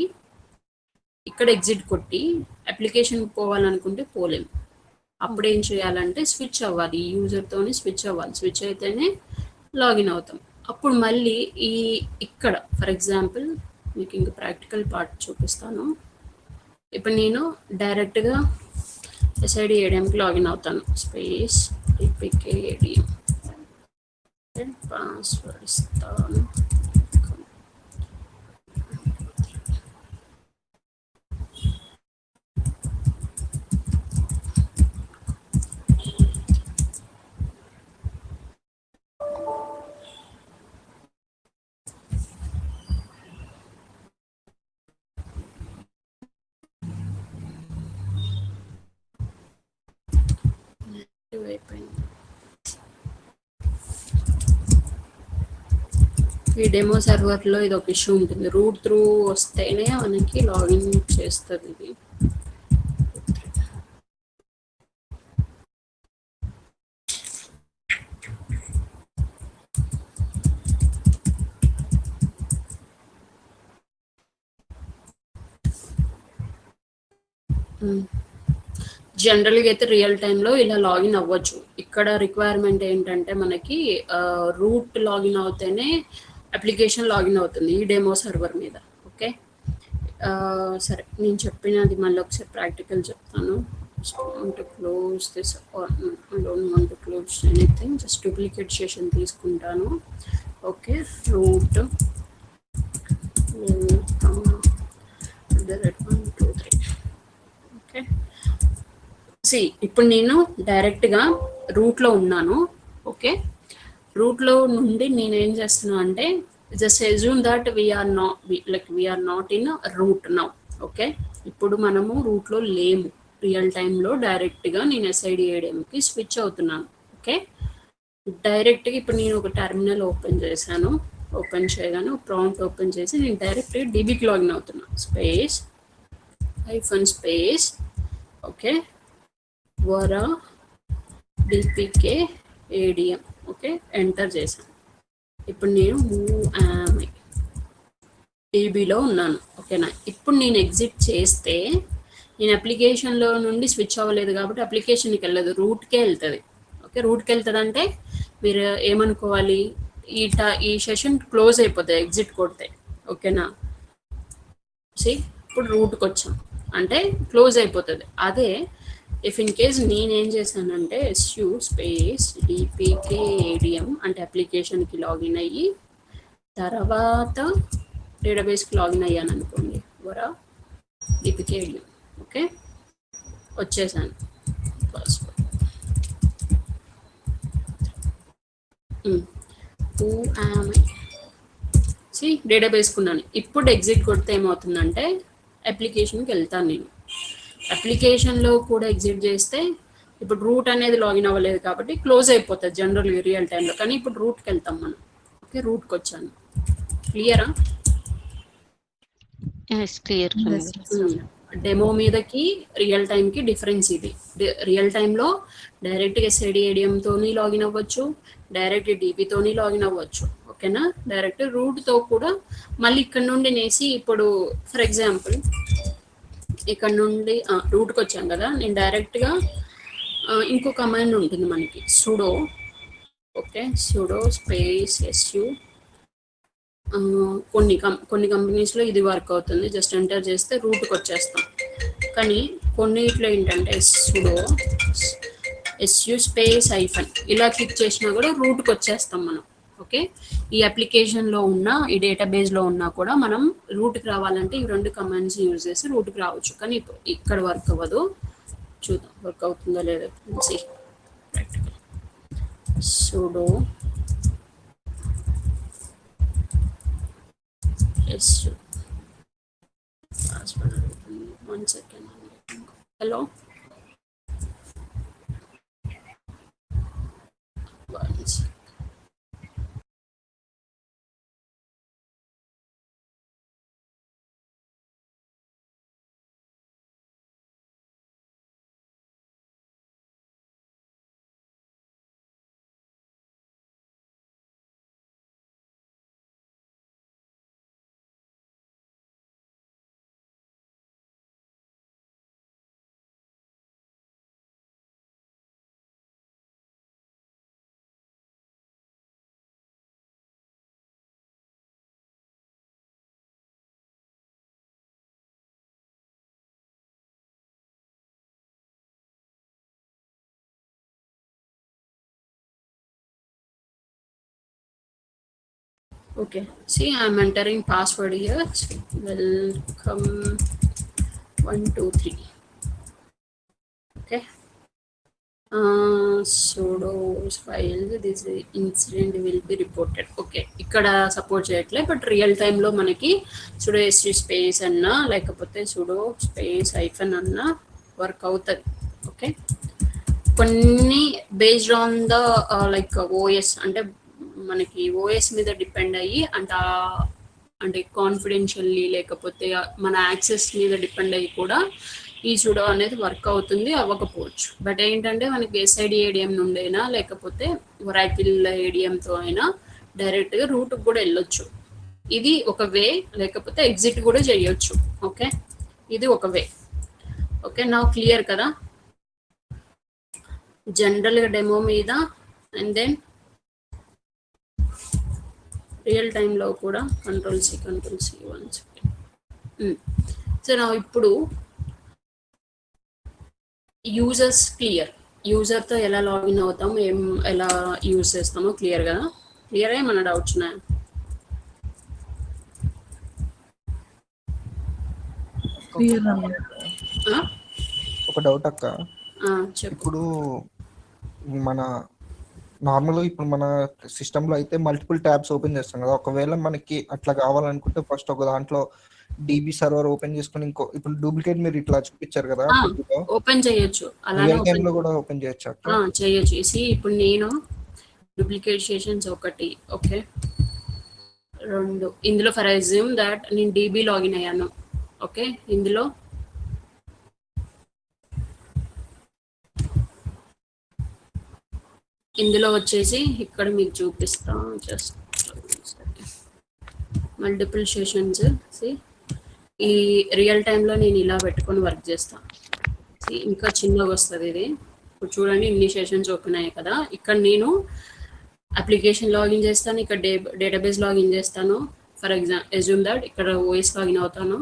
ఇక్కడ ఎగ్జిట్ కొట్టి అప్లికేషన్ పోవాలనుకుంటే పోలేము. అప్పుడు ఏం చేయాలంటే స్విచ్ అవ్వాలి, యూజర్తోనే స్విచ్ అవ్వాలి. స్విచ్ అయితేనే లాగిన్ అవుతాం. అప్పుడు మళ్ళీ ఇక్కడ ఫర్ ఎగ్జాంపుల్ మీకు ఇంక ప్రాక్టికల్ పార్ట్ చూపిస్తాను. ఇప్పుడు నేను డైరెక్ట్గా ఎస్ఐడి ఏడిఎంకి లాగిన్ అవుతాను. స్పేస్ టిపికే ఏడిఎం పాస్వర్డ్ ఇస్తాను. అయిపోయింది. ఈ డెమో సర్వర్లో ఇది ఒక ఇష్యూ ఉంటుంది. రూట్ త్రూ వస్తేనే మనకి లాగిన్ చేస్తుంది ఇది. జనరల్గా అయితే రియల్ టైంలో ఇలా లాగిన్ అవ్వచ్చు. ఇక్కడ రిక్వైర్మెంట్ ఏంటంటే మనకి రూట్ లాగిన్ అవుతేనే అప్లికేషన్ లాగిన్ అవుతుంది ఈ డెమో సర్వర్ మీద. ఓకే, సరే నేను చెప్పినది మళ్ళీ ఒకసారి ప్రాక్టికల్ చెప్తాను. Close this, don't want to close anything, just duplicate session తీసుకుంటాను. Okay, root 1 2 3. ఓకే, ఇప్పుడు నేను డైరెక్ట్గా రూట్లో ఉన్నాను. ఓకే, రూట్లో నుండి నేను ఏం చేస్తున్నాను అంటే just assume that we are not in root now. Okay, ఇప్పుడు మనము రూట్లో లేము, రియల్ టైంలో డైరెక్ట్గా నేను ఎస్ఐడి ఏడిఎంకి స్విచ్ అవుతున్నాను. ఓకే, డైరెక్ట్గా ఇప్పుడు నేను ఒక టెర్మినల్ ఓపెన్ చేశాను. ఓపెన్ చేయగానే ప్రాంప్ట్ ఓపెన్ చేసి నేను డైరెక్ట్గా డీబీకి లాగిన్ అవుతున్నాను. స్పేస్ -స్పేస్ ఓకే వరా డిపికే ఏడిఎం. ఓకే, ఎంటర్ చేశాను. ఇప్పుడు నేను డీబీలో ఉన్నాను. ఓకేనా, ఇప్పుడు నేను ఎగ్జిట్ చేస్తే నేను అప్లికేషన్లో నుండి స్విచ్ అవ్వలేదు కాబట్టి అప్లికేషన్కి వెళ్ళదు, రూట్కే వెళ్తుంది. ఓకే, రూట్కి వెళ్తుంది అంటే మీరు ఏమనుకోవాలి, ఈ సెషన్ క్లోజ్ అయిపోతుంది ఎగ్జిట్ కొడితే. ఓకేనా, ఇప్పుడు రూట్కి వచ్చాం అంటే క్లోజ్ అయిపోతుంది. అదే ఇఫ్ ఇన్ కేస్ నేనేం చేశానంటే SU స్పేస్ డిపికే ఏడిఎం అంటే అప్లికేషన్కి లాగిన్ అయ్యి తర్వాత డేటాబేస్కి లాగిన్ అయ్యాను అనుకోండి, వరా డిపికే ఏడిఎం. ఓకే, వచ్చేసాను. డేటాబేస్కి ఉన్నాను. ఇప్పుడు ఎగ్జిట్ కొడితే ఏమవుతుందంటే అప్లికేషన్కి వెళ్తాను నేను. అప్లికేషన్లో కూడా ఎగ్జిట్ చేస్తే ఇప్పుడు రూట్ అనేది లాగిన్ అవ్వలేదు కాబట్టి క్లోజ్ అయిపోతుంది జనరల్గా రియల్ టైంలో. కానీ ఇప్పుడు రూట్కి వెళ్తాం మనం. ఓకే, రూట్కి వచ్చాను. క్లియరా? క్లియర్ డెమో మీదకి రియల్ టైంకి డిఫరెన్స్ ఇది. రియల్ టైంలో డైరెక్ట్ SID/ADM-తోని లాగిన్ అవ్వచ్చు, డైరెక్ట్ DB-తోని లాగిన్ అవ్వచ్చు. ఓకేనా? డైరెక్ట్ రూట్తో కూడా మళ్ళీ ఇక్కడ నుండి నేసి ఇప్పుడు ఫర్ ఎగ్జాంపుల్ ఇక్కడ నుండి రూట్కి వచ్చాం కదా, నేను డైరెక్ట్గా ఇంకో కమాండ్ ఉంటుంది మనకి sudo. Okay, sudo space SU. కొన్ని కంపెనీస్లో ఇది వర్క్ అవుతుంది, జస్ట్ ఎంటర్ చేస్తే రూట్కి వచ్చేస్తాం. కానీ కొన్నిట్లో ఏంటంటే సుడో SU స్పేస్ హైఫన్ ఇలా క్లిక్ చేసినా కూడా రూట్కి వచ్చేస్తాం మనం. ఓకే, ఈ అప్లికేషన్లో ఉన్న ఈ డేటాబేస్లో ఉన్నా కూడా మనం రూట్కి రావాలంటే ఈ 2 కమాండ్స్ యూజ్ చేసి రూట్కి రావచ్చు. కానీ ఇక్కడ వర్క్ అవ్వదు. చూద్దాం వర్క్ అవుతుందో లేదో. ప్రాక్టికల్ సుడో SU పాస్వర్డ్ అడుగుతుంది. 1 second. Hello, 1 second. Okay, see, I'm entering password here. Welcome 1 2 3. Okay, sudo files, this incident will be reported. Okay, ఇక్కడ సపోర్ట్ చేయట్లే, బట్ రియల్ టైంలో మనకి sudo SU స్పేస్ అన్నా లేకపోతే sudo స్పేస్ హైఫన్ అన్నా work అవుతుంది. Okay, కొన్ని based on the like OS అంటే మనకి OS మీద డిపెండ్ అయ్యి అంటే కాన్ఫిడెన్షియల్లీ లేకపోతే మన యాక్సెస్ మీద డిపెండ్ అయ్యి కూడా ఈ సుడో అనేది వర్క్ అవుతుంది, అవ్వకపోవచ్చు. బట్ ఏంటంటే మనకి SID/ADM నుండైనా లేకపోతే Oracle ADM-తో అయినా డైరెక్ట్గా రూట్కి కూడా వెళ్ళొచ్చు. ఇది ఒక వే, లేకపోతే ఎగ్జిట్ కూడా చేయొచ్చు. ఓకే, ఇది ఒక వే. ఓకే, నా క్లియర్ కదా? జనరల్గా డెమో మీద అండ్ దెన్ రియల్ టైంలో కూడా కంట్రోల్ C 1 సెకండ్. సో నా ఇప్పుడు యూజర్స్ క్లియర్. యూజర్తో ఎలా లాగిన్ అవుతాం, ఎలా యూజ్ చేస్తామో క్లియర్ కదా? క్లియర్ అయ్యి మన డౌట్స్ ఉన్నాయా? ఒక డౌట్ అక్క. చెప్పు. ఇప్పుడు మన నార్మల్గా ఇప్పుడు మన సిస్టంలో అయితే మల్టిపుల్ ట్యాబ్స్ ఓపెన్ చేస్తాం కదా. ఒకవేళ మనకి అట్లా కావాలనుకుంటే ఫస్ట్ ఒక దాంట్లో DB సర్వర్ ఓపెన్ చేసుకుని ఇంకో ఇప్పుడు డూప్లికేట్ మీరు ఇట్లా చూపించారు కదా, ఓపెన్ చేయొచ్చు. రియల్ టైం లో కూడా ఓపెన్ చేయొచ్చు. చేయొచ్చు. ఇప్పుడు నేను డూప్లికేట్ సెషన్స్ 1, ఓకే 2 ఇందులో ఫర్ అజ్యూమ్ దట్ నేను DB లాగిన్ అయ్యాను. ఓకే, ఇందులో వచ్చేసి ఇక్కడ మీకు చూపిస్తా. Just multiple sessions. ఈ రియల్ టైంలో నేను ఇలా పెట్టుకొని వర్క్ చేస్తాను. ఇంకా చిన్నగా వస్తుంది ఇది. ఇప్పుడు చూడండి, ఇన్ని సెషన్స్ ఓపెన్ అయ్యాయి కదా. ఇక్కడ నేను అప్లికేషన్ లాగిన్ చేస్తాను, ఇక్కడ డేటాబేస్ లాగిన్ చేస్తాను. ఫర్ అజ్యూమ్ దట్ ఇక్కడ OS లాగిన్ అవుతాను.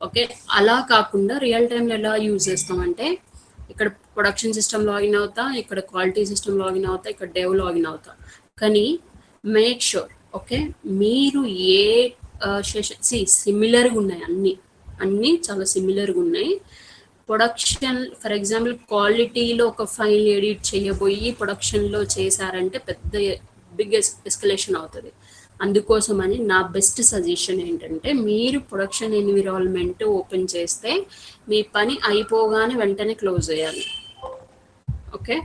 ఓకే, అలా కాకుండా రియల్ టైంలో ఎలా యూజ్ చేస్తామంటే ఇక్కడ ప్రొడక్షన్ సిస్టమ్ లాగిన్ అవుతా, ఇక్కడ క్వాలిటీ సిస్టమ్ లాగిన్ అవుతా, ఇక్కడ డెవ్ లాగిన్ అవుతా. కానీ మేక్ షూర్ ఓకే మీరు ఏ సిమిలర్గా ఉన్నాయి, అన్నీ చాలా సిమిలర్గా ఉన్నాయి. ప్రొడక్షన్ ఫర్ ఎగ్జాంపుల్ క్వాలిటీలో ఒక ఫైల్ ఎడిట్ చేయబోయి ప్రొడక్షన్లో చేశారంటే పెద్ద బిగ్ ఎస్కలేషన్ అవుతుంది. అందుకోసమని నా బెస్ట్ సజెషన్ ఏంటంటే మీరు ప్రొడక్షన్ ఎన్విరాన్మెంట్ ఓపెన్ చేస్తే మీ పని అయిపోగానే వెంటనే క్లోజ్ చేయాలి. ఓకే,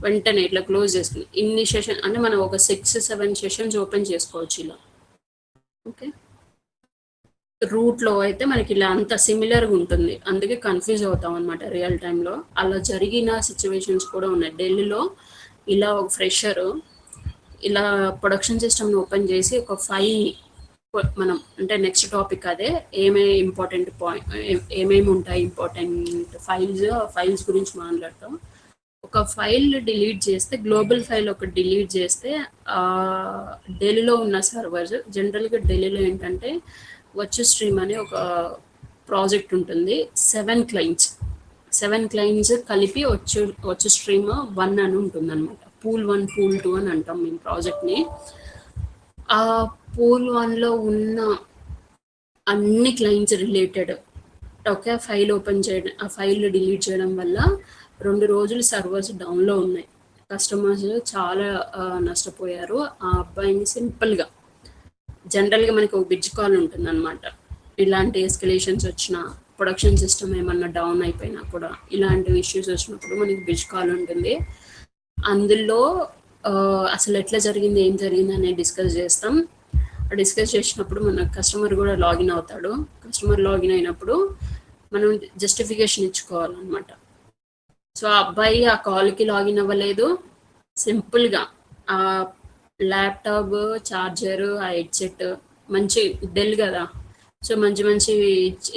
వెంటనే ఇట్లా క్లోజ్ చేసుకుని ఇన్ని సెషన్ అంటే మనం ఒక 6-7 సెషన్స్ ఓపెన్ చేసుకోవచ్చు ఇలా. ఓకే, రూట్లో అయితే మనకి ఇలా అంత సిమిలర్గా ఉంటుంది, అందుకే కన్ఫ్యూజ్ అవుతాం అనమాట రియల్ టైంలో. అలా జరిగిన సిచ్యువేషన్స్ కూడా ఉన్నాయి. ఢిల్లీలో ఇలా ఒక ఫ్రెషర్ ఇలా ప్రొడక్షన్ సిస్టమ్ని ఓపెన్ చేసి ఒక ఫైల్ మనం అంటే నెక్స్ట్ టాపిక్ అదే ఏమేమి ఇంపార్టెంట్ ఏమేమి ఉంటాయి ఇంపార్టెంట్ ఫైల్స్ గురించి మాట్లాడతాం. ఒక ఫైల్ డిలీట్ చేస్తే గ్లోబల్ ఫైల్ ఒకటి డిలీట్ చేస్తే ఢిల్లీలో ఉన్న సర్వర్స్ జనరల్గా ఢిల్లీలో ఏంటంటే వచ్చు స్ట్రీమ్ అనే ఒక ప్రాజెక్ట్ ఉంటుంది. 7 క్లయింట్స్ కలిపి వచ్చు స్ట్రీమ్ 1 అని ఉంటుంది అనమాట. పూల్ 1 పూల్ 2 అని అంటాం మేము ప్రాజెక్ట్ని. ఆ పూల్ 1లో ఉన్న అన్ని clients related okay file open చేయడం, ఆ ఫైల్ డిలీట్ చేయడం వల్ల 2 రోజులు సర్వర్స్ డౌన్లో ఉన్నాయి. కస్టమర్స్ చాలా నష్టపోయారు. ఆ అబ్బాయిని సింపుల్గా జనరల్గా మనకి ఒక బిడ్జ్ కాల్ ఉంటుంది అనమాట. ఇలాంటి ఎస్కలేషన్స్ వచ్చినా ప్రొడక్షన్ సిస్టమ్ ఏమన్నా డౌన్ అయిపోయినా కూడా ఇలాంటి ఇష్యూస్ వచ్చినప్పుడు మనకి బిడ్జ్ కాల్ ఉంటుంది. అందులో అసలు ఎట్లా జరిగింది ఏం జరిగింది అనేది డిస్కస్ చేస్తాం. డిస్కస్ చేసినప్పుడు మన కస్టమర్ కూడా లాగిన్ అవుతాడు. కస్టమర్ లాగిన్ అయినప్పుడు మనం జస్టిఫికేషన్ ఇచ్చుకోవాలన్నమాట. సో ఆ అబ్బాయి ఆ కాల్కి లాగిన్ అవ్వలేదు, సింపుల్గా ఆ ల్యాప్టాప్ ఛార్జర్ ఆ హెడ్సెట్ మంచి డెల్ కదా, సో మంచి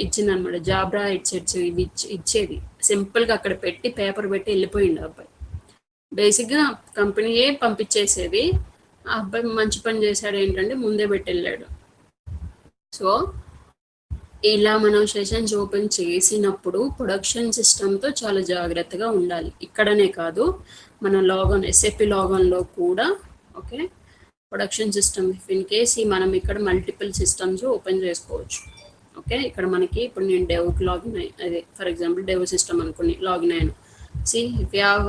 ఇచ్చింది అనమాట. జాబ్రా హెడ్సెట్స్ ఇవి ఇచ్చేది సింపుల్గా అక్కడ పెట్టి పేపర్ పెట్టి వెళ్ళిపోయింది అబ్బాయి. బేసిక్గా కంపెనీయే పంపించేసేది. ఆ అబ్బాయి మంచి పని చేశాడు ఏంటంటే ముందే పెట్టి వెళ్ళాడు. సో ఇలా మనం సెషన్స్ ఓపెన్ చేసినప్పుడు ప్రొడక్షన్ సిస్టమ్తో చాలా జాగ్రత్తగా ఉండాలి. ఇక్కడనే కాదు మన లాగాన్ SAP లాగాన్లో కూడా okay production system in case మనం ఇక్కడ మల్టిపుల్ సిస్టమ్స్ ఓపెన్ చేసుకోవచ్చు. ఓకే, ఇక్కడ మనకి ఇప్పుడు నేను డెవ్కి లాగిన్ అదే ఫర్ ఎగ్జాంపుల్ డెవ్ సిస్టమ్ అనుకుని లాగిన్ అయ్యాను. See if you have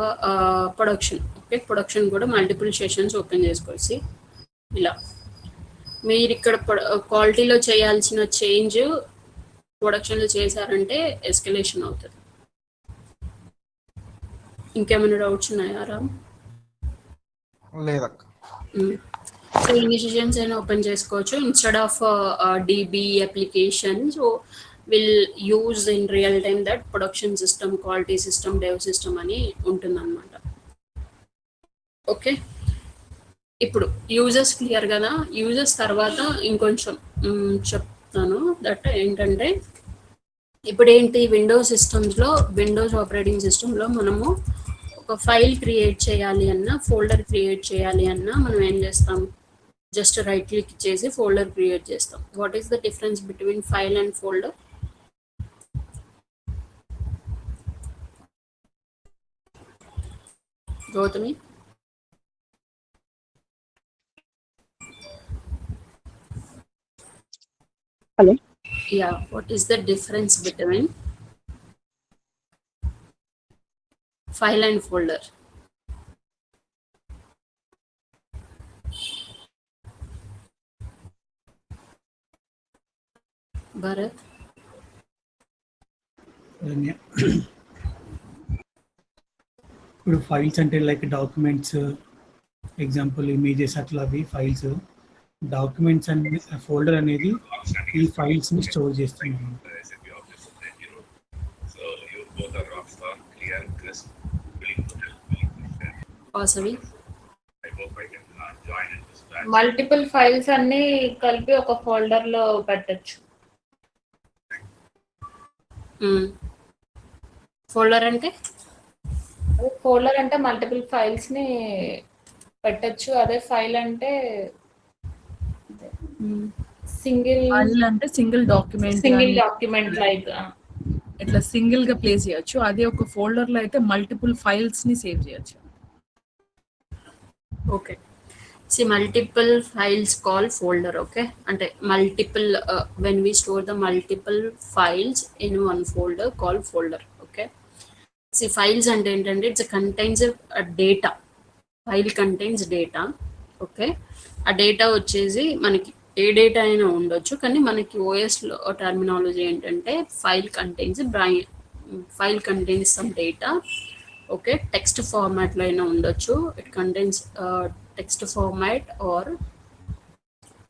production okay production కూడా మల్టిపుల్ సెషన్స్ ఓపెన్ చేసుకోవచ్చు. ఇలా మీరు ఇక్కడ క్వాలిటీలో చేయాల్సిన చేంజ్ ప్రొడక్షన్లో చేశారంటే ఎస్కలేషన్ అవుతుంది. ఇంకేమైనా డౌట్స్ ఉన్నాయా రామ్? లేదక్క. సో ఇన్ని సెషన్స్ అయినా ఓపెన్ చేసుకోవచ్చు. Instead of DB application so will use in real time that production system, quality system, dev system అని ఉంటుందన్నమాట. ఓకే, ఇప్పుడు యూజర్స్ క్లియర్ కదా. యూజర్స్ తర్వాత ఇంకొంచెం చెప్తాను. దట్ ఏంటంటే ఇప్పుడు ఏంటి విండోస్ సిస్టమ్స్లో విండోస్ ఆపరేటింగ్ సిస్టంలో మనము ఒక ఫైల్ క్రియేట్ చేయాలి అన్నా ఫోల్డర్ క్రియేట్ చేయాలి అన్నా మనం ఏం చేస్తాం, జస్ట్ రైట్ క్లిక్ చేసి ఫోల్డర్ క్రియేట్ చేస్తాం. What is the difference between file and folder? Gautami? Hello. Yeah, what is the difference between file and folder? Bharat? ఇప్పుడు ఫైల్స్ అంటే లైక్ డాక్యుమెంట్స్, ఎగ్జాంపుల్ ఇమేజెస్ అట్లా అవి ఫైల్స్. డాక్యుమెంట్స్ అనే folder అనేది ఈ ఫైల్స్ని store చేస్తున్నాము. మల్టిపుల్ ఫైల్స్ అన్ని కలిపి ఒక ఫోల్డర్ లో పెట్టచ్చు. ఫోల్డర్ అంటే మల్టిపుల్ ఫైల్స్ ని పెట్టచ్చు. అదే ఫైల్ అంటే సింగిల్ డాక్యుమెంట్ లైక్ ఇట్లా సింగిల్ గా ప్లేస్ చేయొచ్చు. అదే ఒక ఫోల్డర్ లో అయితే మల్టిపుల్ ఫైల్స్ ని సేవ్ చేయొచ్చు. Okay, see multiple files call folder. Okay, అంటే multiple when we store the multiple files in one folder call folder. Okay, see files అంటే ఏంటంటే it's contains data. File contains data. Okay, ఆ data వచ్చేసి మనకి ఏ data అయినా ఉండొచ్చు, కానీ మనకి ఓఎస్లో టర్మినాలజీ ఏంటంటే file contains some data. Okay, text ఫార్మాట్లో అయినా ఉండొచ్చు, it contains text format or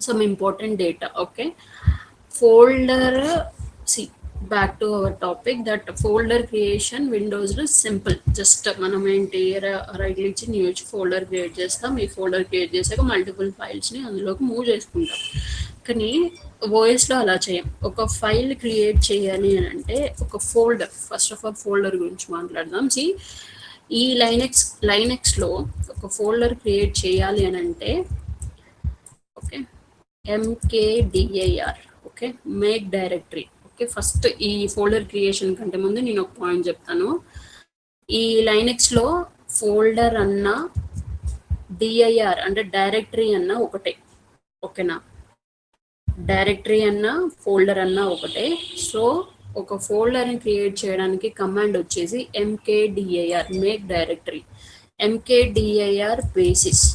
some important data. Okay, folder, see, back to our topic, that folder creation windows లో సింపుల్, జస్ట్ మనం ఏంటి రైట్ ఇచ్చి న్యూ ఫోల్డర్ క్రియేట్ చేస్తాం. ఈ folder create చేసాక మల్టిపుల్ ఫైల్స్ని అందులోకి మూవ్ చేసుకుంటాం. కానీ ఓఎస్లో అలా చేయం. ఒక ఫైల్ క్రియేట్ చేయాలి అని అంటే ఒక folder, first of all folder గురించి మాట్లాడదాం. ఈ లైనెక్స్లో ఒక ఫోల్డర్ క్రియేట్ చేయాలి అని అంటే okay, mkdir, okay, make directory. Okay, first ఈ ఫోల్డర్ క్రియేషన్ కంటే ముందు నేను ఒక పాయింట్ చెప్తాను. ఈ లైనెక్స్లో ఫోల్డర్ అన్న డిఐఆర్ అంటే డైరెక్టరీ అన్న ఒకటే. ఓకేనా, డైరెక్టరీ అన్న ఫోల్డర్ అన్న ఒకటే. సో ఒక ఫోల్డర్ని క్రియేట్ చేయడానికి కమాండ్ వచ్చేసి mkdir, make directory. mkdir basis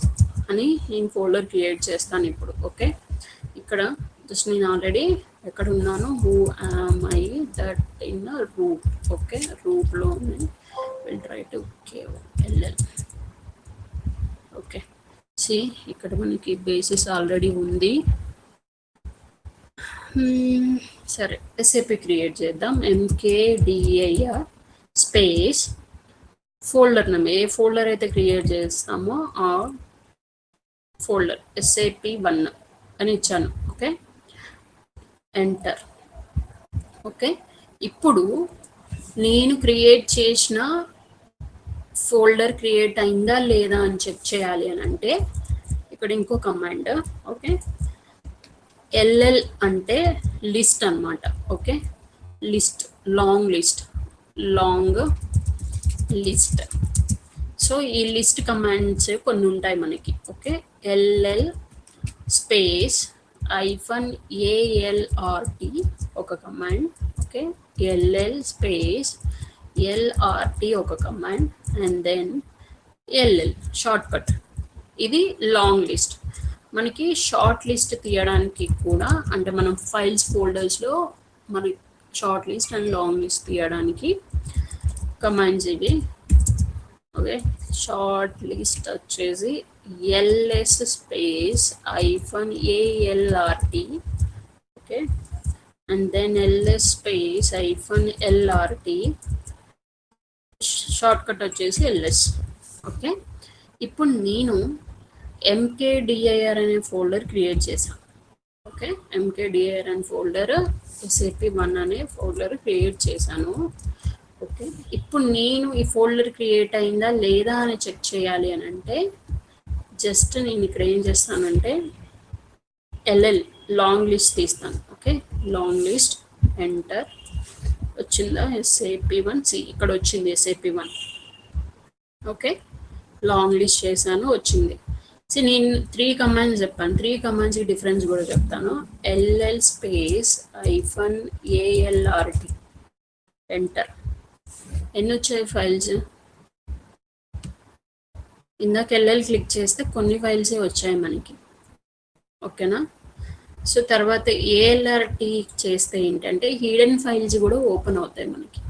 అని నేను ఫోల్డర్ క్రియేట్ చేస్తాను ఇప్పుడు. ఓకే, ఇక్కడ జస్ట్ నేను ఆల్రెడీ ఎక్కడ ఉన్నాను, who am I that in root. Okay, రూట్లో will try to KLL. Okay, see ఇక్కడ మనకి బేసిస్ ఆల్రెడీ ఉంది. సరే, ఎస్ఏపి క్రియేట్ చేద్దాం. mkdir స్పేస్ ఫోల్డర్ నేమ్, ఏ ఫోల్డర్ అయితే క్రియేట్ చేస్తామో ఆ ఫోల్డర్ SAP1 అని ఇచ్చాను. Okay, enter. ఓకే, ఇప్పుడు నేను క్రియేట్ చేసిన ఫోల్డర్ క్రియేట్ అయిందా లేదా అని చెక్ చేయాలి అని అంటే ఇక్కడ ఇంకో కమాండ్. ఓకే, LL అంటే లిస్ట్ అన్నమాట. Okay, list, long list. So ఈ లిస్ట్ కమాండ్స్ కొన్ని ఉంటాయి మనకి. ఓకే, LL స్పేస్ -ALRT ఒక command. Okay, LL space LRT ఒక command, and then LL short cut. ఇది లాంగ్ లిస్ట్. మనకి షార్ట్ లిస్ట్ తీయడానికి కూడా, అంటే మనం ఫైల్స్ ఫోల్డర్స్లో మనకి short list and long list తీయడానికి కమాండ్స్ ఇవి. ఓకే, షార్ట్ లిస్ట్ వచ్చేసి LS space -ALRT. Okay, and then LS space -LRT, short cut వచ్చేసి LS. ఓకే, ఇప్పుడు నేను mkdir అనే ఫోల్డర్ క్రియేట్ చేశాను. ఓకే, mkdir అనే ఫోల్డర్, SAP1 అనే ఫోల్డర్ క్రియేట్ చేశాను. ఓకే, ఇప్పుడు నేను ఈ ఫోల్డర్ క్రియేట్ అయిందా లేదా అని చెక్ చేయాలి అని అంటే జస్ట్ నేను ఇక్కడ ఏం చేస్తానంటే LL లాంగ్ లిస్ట్ తీస్తాను. Okay, long list, enter. వచ్చిందా SAP1? ఇక్కడ వచ్చింది SAP1. ఓకే, లాంగ్ లిస్ట్ చేశాను, వచ్చింది. నేను 3 కమాండ్స్ చెప్పాను. 3 కమాండ్స్కి డిఫరెన్స్ కూడా చెప్తాను. LL space -ALRT, enter. ఎన్ని వచ్చాయి ఫైల్స్? ఇందాక LL క్లిక్ చేస్తే కొన్ని ఫైల్సే వచ్చాయి మనకి. ఓకేనా, సో తర్వాత ALRT చేస్తే ఏంటంటే హిడెన్ ఫైల్స్ కూడా ఓపెన్ అవుతాయి మనకి.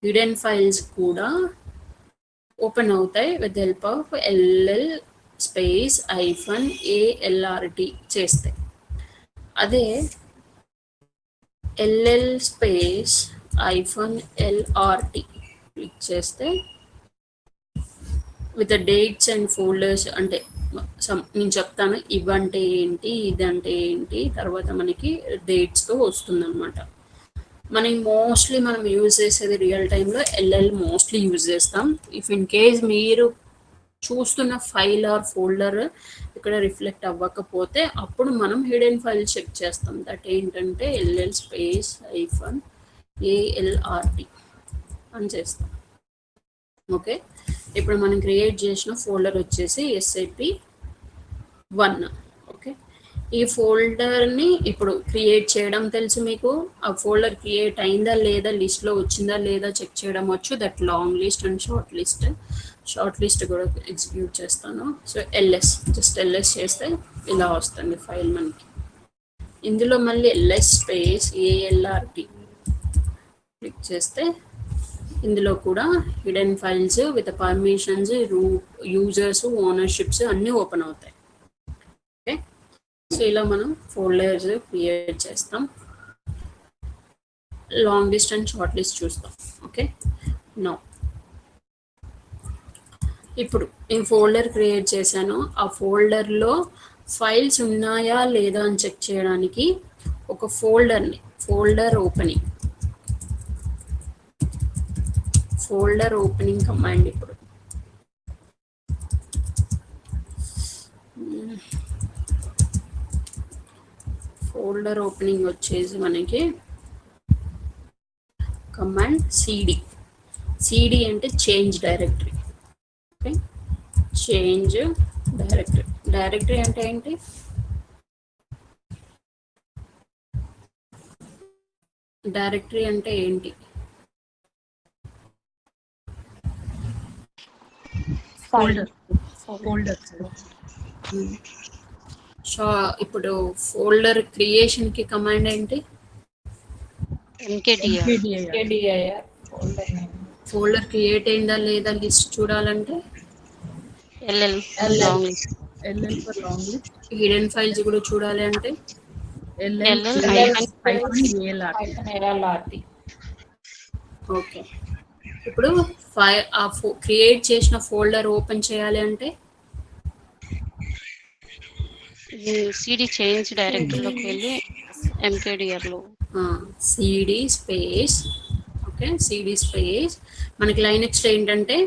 హిడెన్ ఫైల్స్ కూడా ఓపెన్ అవుతాయి with help of LL space -ALRT చేస్తే. అదే LL స్పేస్ -LRT క్లిక్ చేస్తే విత్ డేట్స్ అండ్ ఫోల్డర్స్, అంటే నేను చెప్తాను ఇవంటే ఏంటి, ఇదంటే ఏంటి, తర్వాత మనకి డేట్స్తో వస్తుంది అనమాట. మనం యూజ్ చేసేది రియల్ టైంలో LL మోస్ట్లీ యూజ్ చేస్తాం. ఇఫ్ ఇన్ కేస్ మీరు చూస్తున్న ఫైల్ ఆర్ ఫోల్డర్ ఇక్కడ రిఫ్లెక్ట్ అవ్వకపోతే అప్పుడు మనం హిడెన్ ఫైల్ చెక్ చేస్తాం. దట్ ఏంటంటే LL స్పేస్ -ALRT అని చేస్తాం. ఓకే, ఇప్పుడు మనం క్రియేట్ చేసిన ఫోల్డర్ వచ్చేసి SAP1. ఓకే, ఈ ఫోల్డర్ని ఇప్పుడు క్రియేట్ చేయడం తెలుసు మీకు. ఆ ఫోల్డర్ క్రియేట్ అయిందా లేదా, లిస్ట్లో వచ్చిందా లేదా చెక్ చేయడం వచ్చు. That long list and short list. Short list కూడా ఎగ్జిక్యూట్ చేస్తాను. సో ఎల్ఎస్, జస్ట్ ఎల్ఎస్ చేస్తే ఇలా వస్తుంది ఫైల్ మనకి. ఇందులో మళ్ళీ ఎల్ఎస్ స్పేస్ ఏఎల్ఆర్టీ క్లిక్ చేస్తే ఇందులో కూడా hidden files with permissions, root, users, ownerships అన్నీ ఓపెన్ అవుతాయి. ఓకే, సో ఇలా మనం ఫోల్డర్స్ క్రియేట్ చేస్తాం. Long list and short list చూస్తాం. ఓకే, నో ఇప్పుడు నేను ఫోల్డర్ క్రియేట్ చేశాను. ఆ ఫోల్డర్లో ఫైల్స్ ఉన్నాయా లేదా అని చెక్ చేయడానికి ఒక ఫోల్డర్ ఓపెనింగ్ కమాండ్. ఇప్పుడు ఫోల్డర్ ఓపెనింగ్ వచ్చేసి మనకి కమాండ్ సిడి అంటే change directory. Okay, change directory అంటే ఏంటి? డైరెక్టరీ అంటే ఏంటి? ఫోల్డర్. సో ఇప్పుడు ఫోల్డర్ క్రియేషన్ కి కమాండ్ ఏంటి? KDIR ఫోల్డర్ క్రియేట్ అయిందా లేదా లిస్ట్ చూడాలంటే LL long list. LL for long list. Hidden files కూడా చూడాలి అంటే LL LRT. ఓకే, ఇప్పుడు క్రియేట్ చేసిన ఫోల్డర్ ఓపెన్ చేయాలి అంటే సిడి చేంజ్ డైరెక్టరీలోకి వెళ్ళి MKDRలో CD space. Okay, CD space. మనకి లైనెక్స్ ఏంటంటే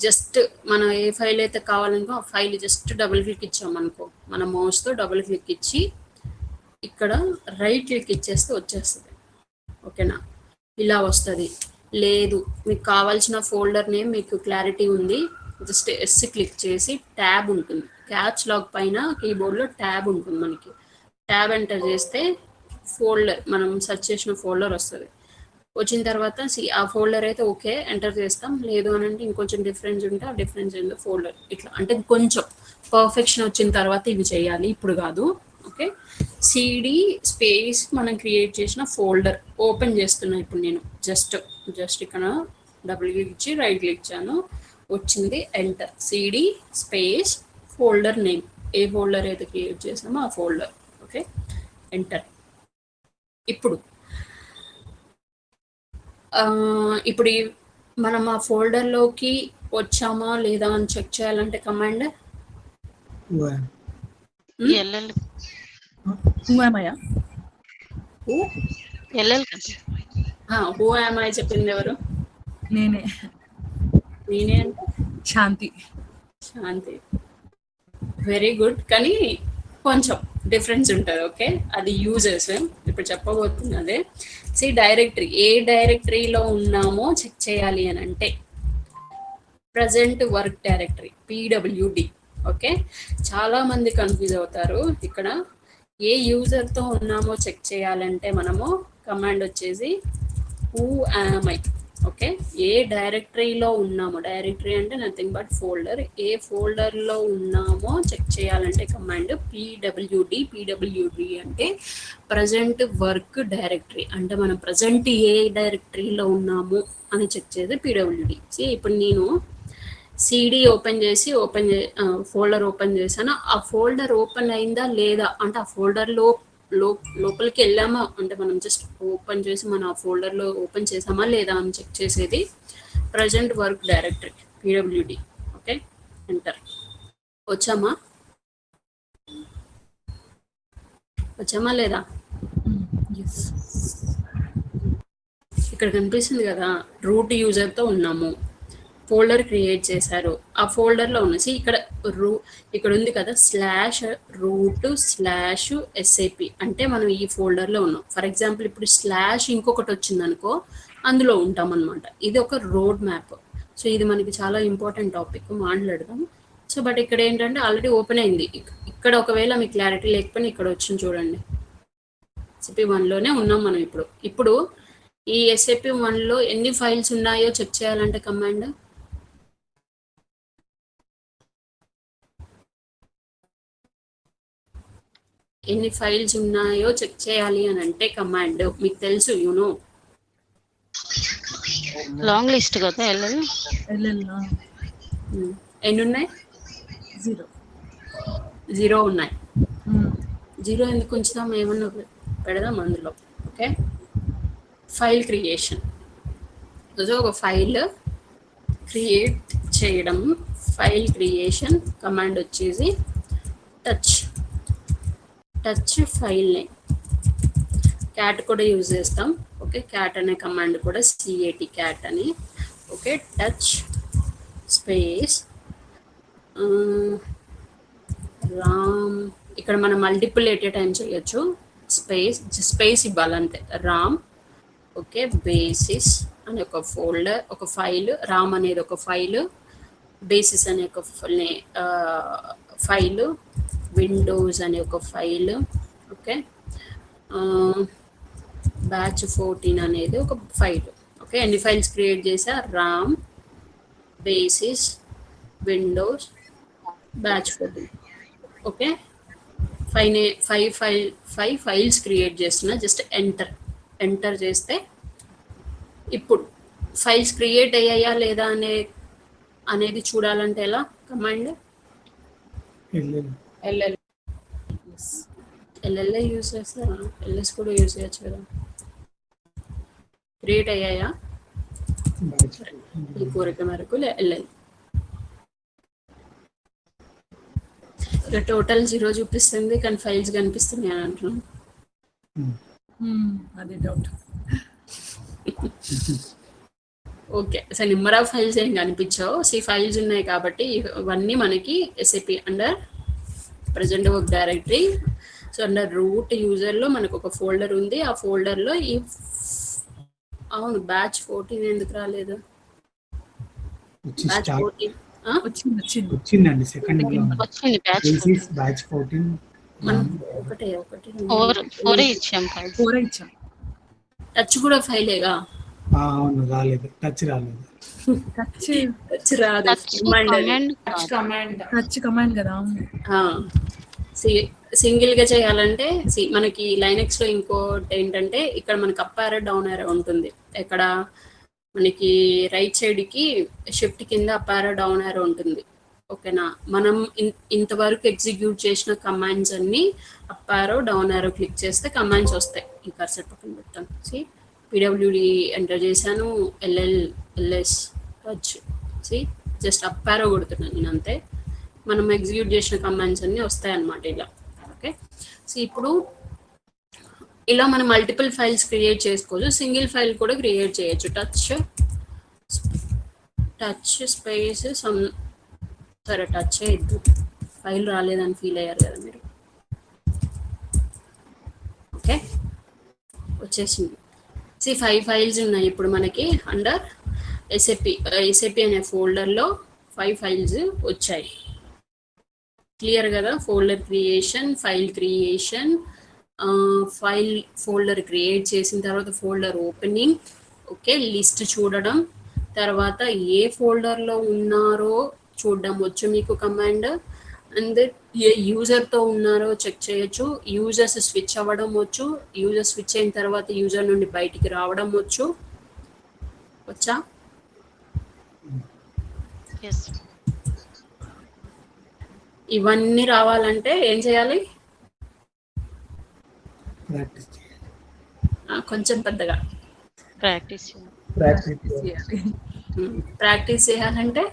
జస్ట్ మనం ఏ ఫైల్ అయితే కావాలనుకో ఆ ఫైల్ జస్ట్ డబుల్ క్లిక్ ఇచ్చామనుకో, మన మౌస్తో డబుల్ క్లిక్ ఇచ్చి ఇక్కడ రైట్ క్లిక్ ఇచ్చేస్తే వచ్చేస్తుంది. ఓకేనా, ఇలా వస్తుంది. లేదు మీకు కావాల్సిన ఫోల్డర్ నేమ్ మీకు క్లారిటీ ఉంది, జస్ట్ ఎస్ క్లిక్ చేసి ట్యాబ్ ఉంటుంది, క్యాచ్ లాక్ పైన కీబోర్డ్లో ట్యాబ్ ఉంటుంది. మనకి ట్యాబ్ ఎంటర్ చేస్తే ఫోల్డర్ మనం సెర్చ్ చేసిన ఫోల్డర్ వస్తుంది. వచ్చిన తర్వాత ఆ ఫోల్డర్ అయితే ఓకే ఎంటర్ చేస్తాం. లేదు అని అంటే ఇంకొంచెం డిఫరెన్స్ ఉంటే ఆ డిఫరెన్స్ ఏందో ఫోల్డర్ ఇట్లా అంటే కొంచెం పర్ఫెక్షన్ వచ్చిన తర్వాత ఇవి చేయాలి, ఇప్పుడు కాదు. ఓకే, సిడి స్పేస్ మనం క్రియేట్ చేసిన ఫోల్డర్ ఓపెన్ చేస్తున్నా ఇప్పుడు నేను. జస్ట్ ఇక్కడ డబుల్ క్లిక్ ఇచ్చి రైట్ క్లిక్ ఇచ్చాను, వచ్చింది enter. CD space folder name, ఏ ఫోల్డర్ అయితే క్రియేట్ చేసామో ఆ ఫోల్డర్. Okay, enter. ఇప్పుడు మనం ఆ ఫోల్డర్లోకి వచ్చామా లేదా అని చెక్ చేయాలంటే command LL who am I చెప్పింది ఎవరు? నేనే అంటే శాంతి. వెరీ గుడ్, కానీ కొంచెం డిఫరెన్స్ ఉంటుంది. ఓకే, అది యూజర్స్ ఇప్పుడు చెప్పబోతుంది అదే. డైరెక్టరీ, ఏ డైరెక్టరీలో ఉన్నామో చెక్ చేయాలి అని అంటే present work directory PWD. Okay, చాలా మంది కన్ఫ్యూజ్ అవుతారు. ఇక్కడ ఏ యూజర్తో ఉన్నామో చెక్ చేయాలంటే మనము కమాండ్ వచ్చేసి హూ యామ్ ఐ. ఓకే, ఏ డైరెక్టరీలో ఉన్నామో, డైరెక్టరీ అంటే నథింగ్ బట్ ఫోల్డర్, ఏ ఫోల్డర్లో ఉన్నామో చెక్ చేయాలంటే కమాండ్ PWD అంటే ప్రజెంట్ వర్క్ డైరెక్టరీ. అంటే మనం ప్రజెంట్ ఏ డైరెక్టరీలో ఉన్నాము అని చెక్ చేసి PWD. ఇప్పుడు నేను సిడి ఫోల్డర్ ఓపెన్ చేశాను. ఆ ఫోల్డర్ ఓపెన్ అయిందా లేదా అంటే ఆ ఫోల్డర్లో లోపలికి వెళ్ళామా అంటే మనం జస్ట్ ఓపెన్ చేసి మన ఆ ఫోల్డర్లో ఓపెన్ చేసామా లేదా అని చెక్ చేసేది present work directory PWD. Okay, enter. వచ్చామా లేదా? ఇక్కడ కనిపిస్తుంది కదా, రూట్ యూజర్తో ఉన్నాము, ఫోల్డర్ క్రియేట్ చేశారు, ఆ ఫోల్డర్లో ఉన్న ఇక్కడ ఉంది కదా /root/SAP అంటే మనం ఈ ఫోల్డర్లో ఉన్నాం. ఫర్ ఎగ్జాంపుల్ ఇప్పుడు స్లాష్ ఇంకొకటి వచ్చింది అనుకో, అందులో ఉంటాం అనమాట. ఇది ఒక రోడ్ మ్యాప్. సో ఇది మనకి చాలా ఇంపార్టెంట్ టాపిక్, మాట్లాడదాం. సో బట్ ఇక్కడ ఏంటంటే ఆల్రెడీ ఓపెన్ అయింది. ఇక్కడ ఒకవేళ మీకు క్లారిటీ లేకపోయినా ఇక్కడ వచ్చింది చూడండి, SAP 1లోనే ఉన్నాం మనం. ఇప్పుడు ఈ SAP 1లో ఎన్ని ఫైల్స్ ఉన్నాయో చెక్ చేయాలంటే కమాండ్ ఎన్ని ఫైల్స్ ఉన్నాయో చెక్ చేయాలి అని అంటే కమాండ్ మీకు తెలుసు యూనో లాంగ్ లిస్ట్ కదా ఎల్ఎల్. ఎల్ఎల్ ఎన్ని ఉన్నాయి? 0. 0 ఉన్నాయి. 0 ఎందుకు ఉంచుదాం, ఏమన్నా పెడదాం అందులో. Okay, file creation. ఒక ఫైల్ క్రియేట్ చేయడం, ఫైల్ క్రియేషన్ కమాండ్ వచ్చేసి టచ్ ఫైల్ నేమ్. క్యాట్ కూడా యూజ్ చేస్తాం. ఓకే, క్యాట్ అనే కమాండ్ కూడా CAT క్యాట్ అని. Okay, touch space Ram. ఇక్కడ మనం మల్టిపుల్ ఎట్ ఏ టైం చేయొచ్చు. స్పేస్ ఇవ్వాలంతే. రామ్. ఓకే, బేసిస్ అనే ఒక ఫోల్డర్, ఒక ఫైల్. రామ్ అనేది ఒక ఫైల్, బేసిస్ అనే ఒక ఫైల్, విండోస్ అనే ఒక ఫైల్. ఓకే, బ్యాచ్ 14 అనేది ఒక ఫైల్. ఓకే, ఎన్ని ఫైల్స్ క్రియేట్ చేసా? Ram, basis, Windows, batch 14. Okay, 5 files create చేస్తున్నా. జస్ట్ ఎంటర్ చేస్తే ఇప్పుడు ఫైల్స్ క్రియేట్ అయ్యాయా లేదా అనేది చూడాలంటే ఎలా? కమాండ్ ఎల్ఎల్ఏ యూజ్ చేస్తారా? ఎల్ఎస్ కూడా యూజ్ చేయొచ్చు కదా. క్రియేట్ అయ్యాయా ఈ కోరిక మేరకు ఎల్ఎల్. టోటల్ 0 చూపిస్తుంది కానీ ఫైల్స్ కనిపిస్తున్నాయి అని అంటున్నాను. అదే doubt. Okay, so number of files ఏం కనిపించావు. ఫైల్స్ ఉన్నాయి కాబట్టి ఇవన్నీ మనకి SAP under present work directory. So under root యూజర్లో మనకు ఒక ఫోల్డర్ ఉంది. ఆ ఫోల్డర్లో ఈ అవును బ్యాచ్ 14 ఎందుకు రాలేదు? బ్యాచ్ 14 వచ్చిందండి. సెకండ్ వచ్చింది బ్యాచ్ 14. మనం ఒకటే 4 ఇచ్చాం. 4 ఇచ్చాం. టచ్ కూడా ఫైలేగా? అవును, రాలేదు. టచ్ రాలేదు. టచ్ రాదు. టచ్ కమాండ్ కదా. సింగిల్ గా చేయాలంటే మనకి లైనెక్స్ లో ఇంకోటి ఏంటంటే ఇక్కడ మనకి అప్ ఆరో డౌన్ ఆరో ఉంటుంది. ఇక్కడ మనకి రైట్ సైడ్ కి షిఫ్ట్ కింద అప్ ఆరో డౌన్ ఆరో ఉంటుంది. ఓకేనా, మనం ఇంతవరకు ఎగ్జిక్యూట్ చేసిన కమాండ్స్ అన్ని అప్ ఆరో డౌన్ ఆరో క్లిక్ చేస్తే కమాండ్స్ వస్తాయి. ఈ కర్సర్ పక్కన పెడతాను. PWD ఎంటర్ చేశాను, LS టచ్. జస్ట్ అప్ ఆరో కొడుతున్నాను నేను అంతే. మనం ఎగ్జిక్యూట్ చేసిన కమాండ్స్ అన్ని వస్తాయి అన్నమాట ఇలా. ఓకే, సో ఇప్పుడు ఇలా మనం మల్టిపుల్ ఫైల్స్ క్రియేట్ చేసుకోవచ్చు. సింగిల్ ఫైల్ కూడా క్రియేట్ చేయొచ్చు. టచ్ స్పేస్ సరే టచ్ చేయొద్దు, ఫైల్ రాలేదని ఫీల్ అయ్యారు కదా మీరు. ఓకే, వచ్చేసింది. 5 ఫైల్స్ ఉన్నాయి ఇప్పుడు మనకి అండర్ SAP అనే ఫోల్డర్లో 5 ఫైల్స్ వచ్చాయి. క్లియర్ కదా? Folder creation, file creation, file folder create చేసిన తర్వాత ఫోల్డర్ ఓపెనింగ్. ఓకే, లిస్ట్ చూడడం, తర్వాత ఏ ఫోల్డర్లో ఉన్నారో చూడడం వచ్చు మీకు కమాండ్. అండ్ ఏ యూజర్తో ఉన్నారో చెక్ చేయొచ్చు. యూజర్స్ స్విచ్ అవ్వడం వచ్చు. యూజర్ స్విచ్ అయిన తర్వాత యూజర్ నుండి బయటికి రావడం వచ్చు. వచ్చా? ఇవన్నీ రావాలంటే ఏం చేయాలి? కొంచెం పెద్దగా ప్రాక్టీస్ చేయాలి. ప్రాక్టీస్ చేయాలంటే